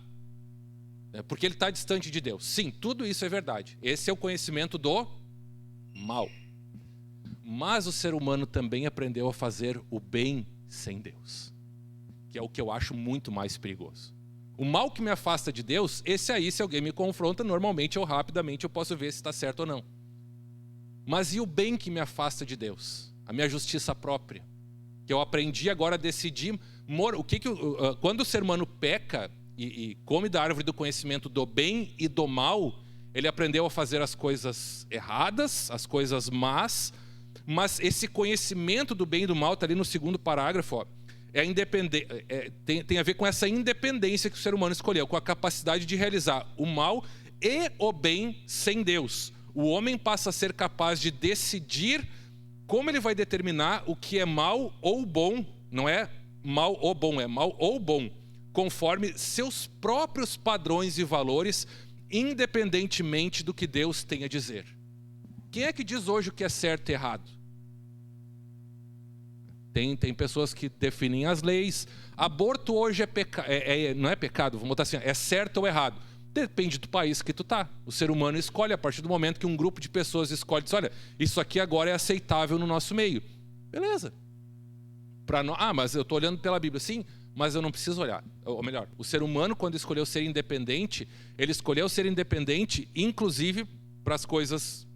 A: porque ele está distante de Deus. Sim, tudo isso é verdade. Esse é o conhecimento do mal. Mas o ser humano também aprendeu a fazer o bem sem Deus, que é o que eu acho muito mais perigoso. O mal que me afasta de Deus, esse aí, se alguém me confronta, normalmente ou rapidamente eu posso ver se está certo ou não. Mas e o bem que me afasta de Deus? A minha justiça própria, que eu aprendi agora a decidir. Quando o ser humano peca e come da árvore do conhecimento do bem e do mal, ele aprendeu a fazer as coisas erradas, as coisas más, mas esse conhecimento do bem e do mal está ali no segundo parágrafo, ó. Tem a ver com essa independência que o ser humano escolheu, com a capacidade de realizar o mal e o bem sem Deus. O homem passa a ser capaz de decidir como ele vai determinar o que é mal ou bom. Não é mal ou bom, é mal ou bom. conforme seus próprios padrões e valores, independentemente do que Deus tem a dizer. Quem é que diz hoje o que é certo e errado? Tem pessoas que definem as leis. Aborto hoje não é pecado, vamos botar assim, é certo ou errado. Depende do país que tu tá. O ser humano escolhe a partir do momento que um grupo de pessoas escolhe, diz, olha, isso aqui agora é aceitável no nosso meio. Beleza. Mas eu tô olhando pela Bíblia. Sim, mas eu não preciso olhar. Ou melhor, o ser humano, quando escolheu ser independente, ele escolheu ser independente, inclusive para as coisas,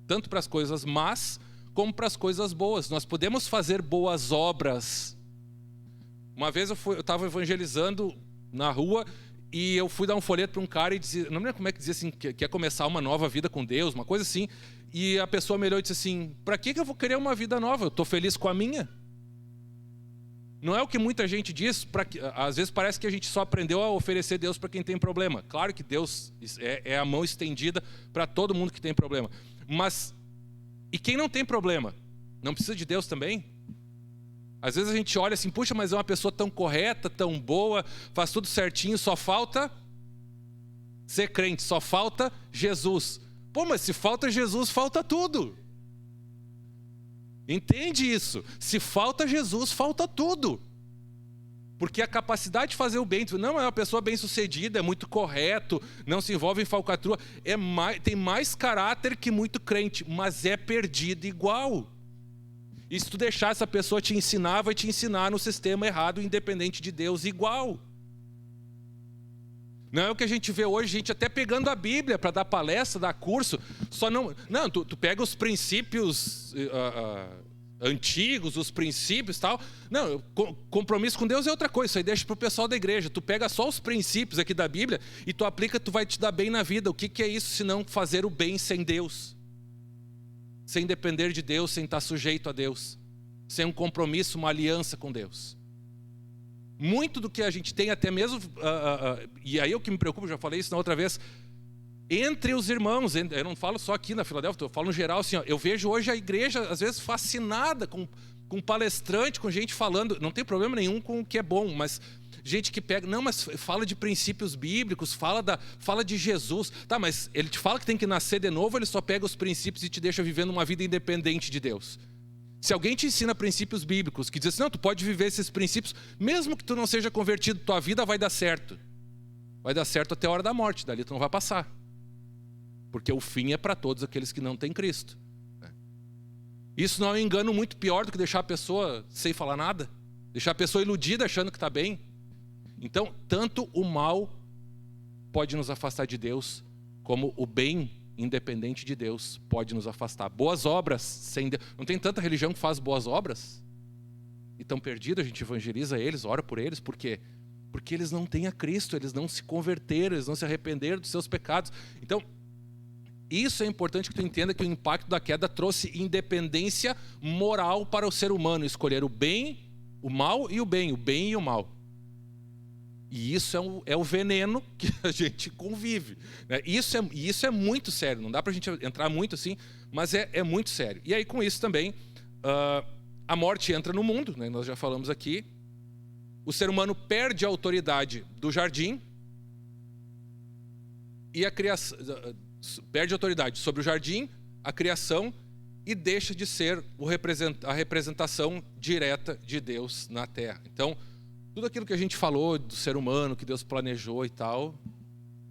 A: tanto para as coisas más, como para as coisas boas. Nós podemos fazer boas obras. Uma vez eu estava evangelizando na rua e eu fui dar um folheto para um cara e dizia, não lembro como é que dizia assim, que quer começar uma nova vida com Deus, uma coisa assim. E a pessoa me olhou e disse assim, para que eu vou querer uma vida nova? Eu estou feliz com a minha. Não é o que muita gente diz, às vezes parece que a gente só aprendeu a oferecer Deus para quem tem problema. Claro que Deus é a mão estendida para todo mundo que tem problema. Mas, e quem não tem problema? Não precisa de Deus também? Às vezes a gente olha assim, puxa, mas é uma pessoa tão correta, tão boa, faz tudo certinho, só falta ser crente, só falta Jesus. Pô, mas se falta Jesus, falta tudo. Entende isso? Se falta Jesus, falta tudo. Porque a capacidade de fazer o bem, não é uma pessoa bem-sucedida, é muito correto, não se envolve em falcatrua, tem mais caráter que muito crente, mas é perdido igual. E se tu deixar essa pessoa te ensinar, vai te ensinar no sistema errado, independente de Deus, igual. Não é o que a gente vê hoje, gente até pegando a Bíblia para dar palestra, dar curso, só não, tu pega os princípios antigos, os princípios e tal. Não, compromisso com Deus é outra coisa, isso aí deixa para o pessoal da igreja. Tu pega só os princípios aqui da Bíblia e tu aplica, tu vai te dar bem na vida. O que é isso senão fazer o bem sem Deus? Sem depender de Deus, sem estar sujeito a Deus, sem um compromisso, uma aliança com Deus. Muito do que a gente tem, até mesmo, e aí é o que me preocupa, já falei isso na outra vez, entre os irmãos, eu não falo só aqui na Filadélfia, eu falo no geral assim, eu vejo hoje a igreja às vezes fascinada com palestrante, com gente falando, não tem problema nenhum com o que é bom, mas gente que pega, não, mas fala de princípios bíblicos, fala de Jesus, tá, mas ele te fala que tem que nascer de novo, ele só pega os princípios e te deixa vivendo uma vida independente de Deus. Se alguém te ensina princípios bíblicos, que diz assim, não, tu pode viver esses princípios, mesmo que tu não seja convertido, tua vida vai dar certo. Vai dar certo até a hora da morte, dali tu não vai passar. Porque o fim é para todos aqueles que não têm Cristo. Isso não é um engano muito pior do que deixar a pessoa sem falar nada? Deixar a pessoa iludida achando que está bem? Então, tanto o mal pode nos afastar de Deus, como o bem independente de Deus pode nos afastar. Boas obras sem Deus. Não tem tanta religião que faz boas obras? E estão perdidos, a gente evangeliza eles, ora por eles. Por quê? Porque eles não têm a Cristo, eles não se converteram, eles não se arrependeram dos seus pecados. Então, isso é importante que tu entenda, que o impacto da queda trouxe independência moral para o ser humano, escolher o bem, o mal e o bem e o mal. E isso é o veneno que a gente convive, né? Isso é muito sério, não dá para a gente entrar muito assim, mas é muito sério. E aí com isso também, a morte entra no mundo, né? Nós já falamos aqui, o ser humano perde a autoridade do jardim e a criação, perde a autoridade sobre o jardim, a criação, e deixa de ser a representação direta de Deus na terra. Então, tudo aquilo que a gente falou do ser humano, que Deus planejou e tal,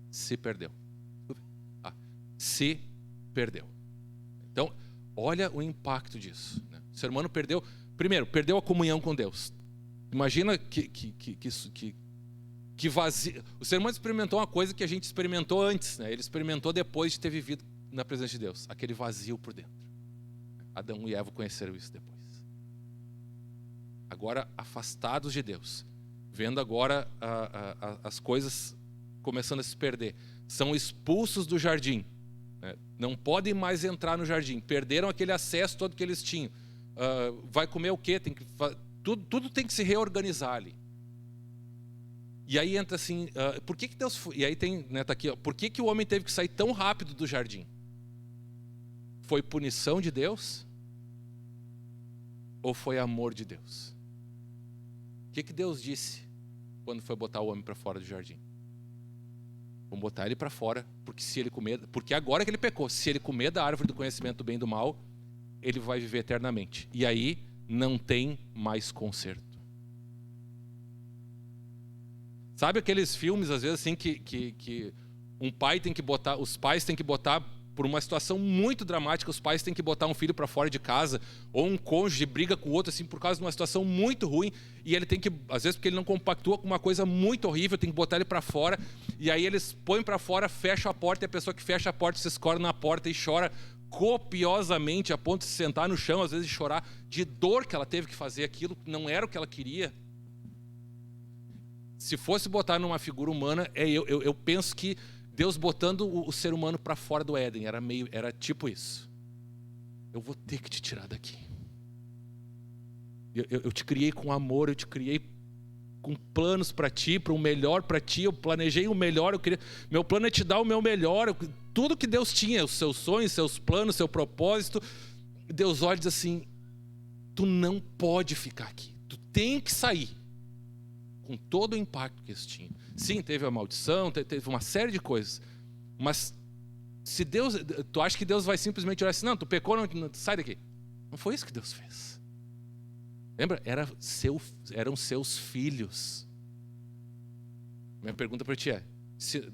A: se perdeu. Se perdeu. Então, olha o impacto disso, né? O ser humano perdeu a comunhão com Deus. Imagina que vazio. O ser humano experimentou uma coisa que a gente experimentou antes, né? Ele experimentou depois de ter vivido na presença de Deus, aquele vazio por dentro. Adão e Eva conheceram isso depois. Agora, afastados de Deus, vendo agora as coisas começando a se perder, são expulsos do jardim, né? Não podem mais entrar no jardim, perderam aquele acesso todo que eles tinham. Vai comer o quê? Tudo tem que se reorganizar ali. E aí entra assim, por que Deus foi? E aí tem, né, tá aqui, ó, por que o homem teve que sair tão rápido do jardim? Foi punição de Deus? Ou foi amor de Deus? O que Deus disse quando foi botar o homem para fora do jardim. Vamos botar ele para fora, porque agora que ele pecou, se ele comer da árvore do conhecimento do bem e do mal, ele vai viver eternamente. E aí não tem mais conserto. Sabe aqueles filmes, às vezes, assim, que um pai tem que botar, os pais têm que botar, por uma situação muito dramática, os pais têm que botar um filho para fora de casa, ou um cônjuge briga com o outro, assim, por causa de uma situação muito ruim, e ele tem que, às vezes, porque ele não compactua com uma coisa muito horrível, tem que botar ele para fora, e aí eles põem para fora, fecham a porta, e a pessoa que fecha a porta se escorre na porta e chora copiosamente, a ponto de se sentar no chão, às vezes chorar de dor que ela teve que fazer aquilo, não era o que ela queria. Se fosse botar numa figura humana, eu penso que Deus botando o ser humano para fora do Éden, era tipo isso. Eu vou ter que te tirar daqui. Eu te criei com amor, eu te criei com planos para ti, para o melhor para ti, eu planejei o melhor, meu plano é te dar o meu melhor, tudo que Deus tinha, os seus sonhos, seus planos, seu propósito. Deus olha e diz assim: tu não pode ficar aqui, tu tem que sair. Com todo o impacto que isso tinha. Sim, teve a maldição, teve uma série de coisas. Mas se Deus, tu acha que Deus vai simplesmente olhar assim: não, tu pecou, não, sai daqui. Não foi isso que Deus fez. Lembra? Eram seus filhos. Minha pergunta para ti é: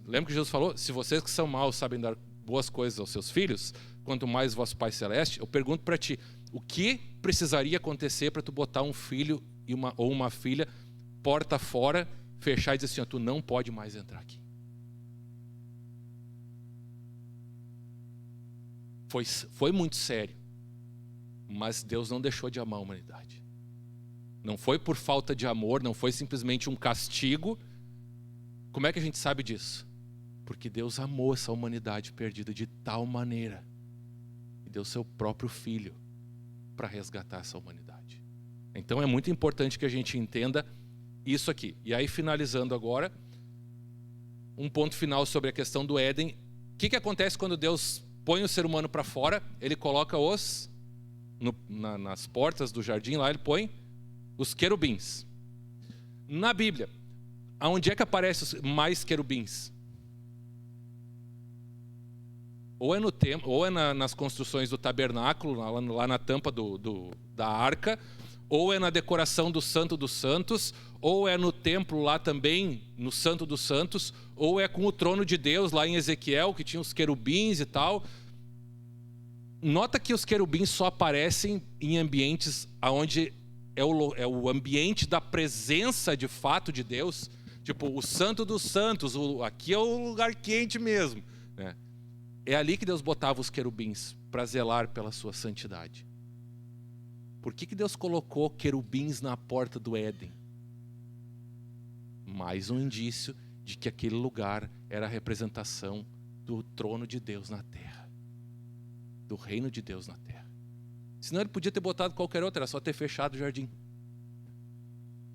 A: lembra que Jesus falou? Se vocês que são maus sabem dar boas coisas aos seus filhos, quanto mais vosso Pai Celeste. Eu pergunto para ti: o que precisaria acontecer para tu botar um filho ou uma filha porta fora, fechar e dizer assim: ó, tu não pode mais entrar aqui? Foi muito sério, mas Deus não deixou de amar a humanidade. Não foi por falta de amor, não foi simplesmente um castigo. Como é que a gente sabe disso? Porque Deus amou essa humanidade perdida de tal maneira e deu seu próprio filho para resgatar essa humanidade. Então é muito importante que a gente entenda isso aqui. E aí, finalizando agora, um ponto final sobre a questão do Éden. O que acontece quando Deus põe o ser humano para fora? Ele coloca nas portas do jardim lá, ele põe os querubins. Na Bíblia, aonde é que aparecem mais querubins? Ou é no templo, ou é nas construções do tabernáculo, lá na tampa da arca, ou é na decoração do Santo dos Santos, ou é no templo lá também, no Santo dos Santos, ou é com o trono de Deus lá em Ezequiel, que tinha os querubins e tal. Nota que os querubins só aparecem em ambientes onde é o ambiente da presença de fato de Deus, tipo o Santo dos Santos, aqui é o lugar quente mesmo, né? É ali que Deus botava os querubins para zelar pela sua santidade. Por que Deus colocou querubins na porta do Éden? Mais um indício de que aquele lugar era a representação do trono de Deus na terra, do reino de Deus na terra. Senão ele podia ter botado qualquer outro, era só ter fechado o jardim.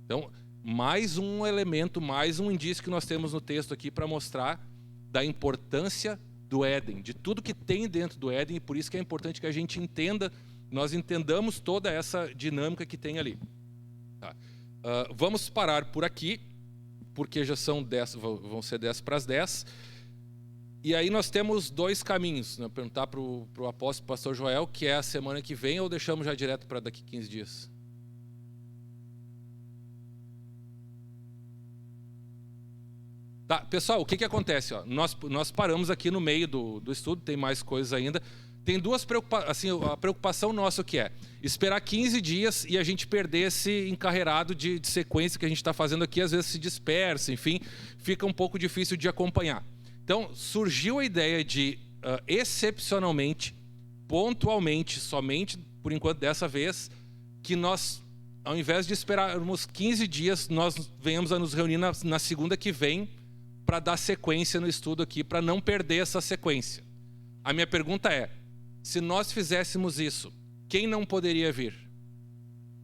A: Então, mais um elemento, mais um indício que nós temos no texto aqui para mostrar da importância do Éden, de tudo que tem dentro do Éden, e por isso que é importante que a gente nós entendamos toda essa dinâmica que tem ali. Tá. Vamos parar por aqui, porque já vão ser 10 para as 10. E aí nós temos dois caminhos, né? Perguntar para o apóstolo pastor Joel, que é a semana que vem, ou deixamos já direto para daqui 15 dias? Tá, pessoal, o que acontece? Ó? Nós paramos aqui no meio do estudo, tem mais coisas ainda. Tem duas preocupações, assim, a preocupação nossa que é esperar 15 dias e a gente perder esse encarreirado de sequência que a gente está fazendo aqui, às vezes se dispersa, enfim, fica um pouco difícil de acompanhar. Então, surgiu a ideia de, excepcionalmente, pontualmente, somente, por enquanto dessa vez, que nós, ao invés de esperarmos 15 dias, nós venhamos a nos reunir na segunda que vem para dar sequência no estudo aqui, para não perder essa sequência. A minha pergunta é: se nós fizéssemos isso, quem não poderia vir?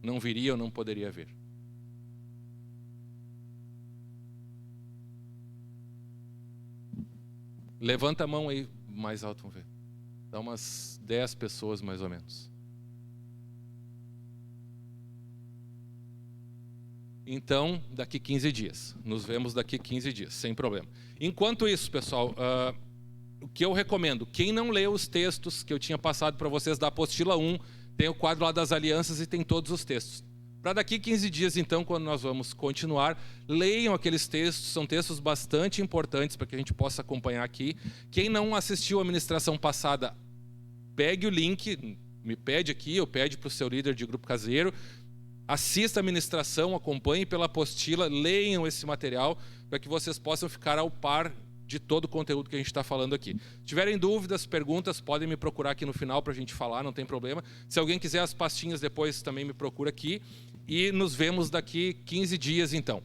A: Não viria ou não poderia vir? Levanta a mão aí mais alto, vamos ver. Dá umas 10 pessoas mais ou menos. Então, daqui 15 dias. Nos vemos daqui 15 dias, sem problema. Enquanto isso, pessoal, o que eu recomendo, quem não leu os textos que eu tinha passado para vocês da apostila 1, tem o quadro lá das alianças e tem todos os textos. Para daqui 15 dias, então, quando nós vamos continuar, leiam aqueles textos, são textos bastante importantes para que a gente possa acompanhar aqui. Quem não assistiu a ministração passada, pegue o link, me pede aqui, ou pede para o seu líder de grupo caseiro, assista a ministração, acompanhe pela apostila, leiam esse material para que vocês possam ficar ao par de todo o conteúdo que a gente está falando aqui. Se tiverem dúvidas, perguntas, podem me procurar aqui no final para a gente falar, não tem problema. Se alguém quiser as pastinhas depois, também me procura aqui. E nos vemos daqui 15 dias, então.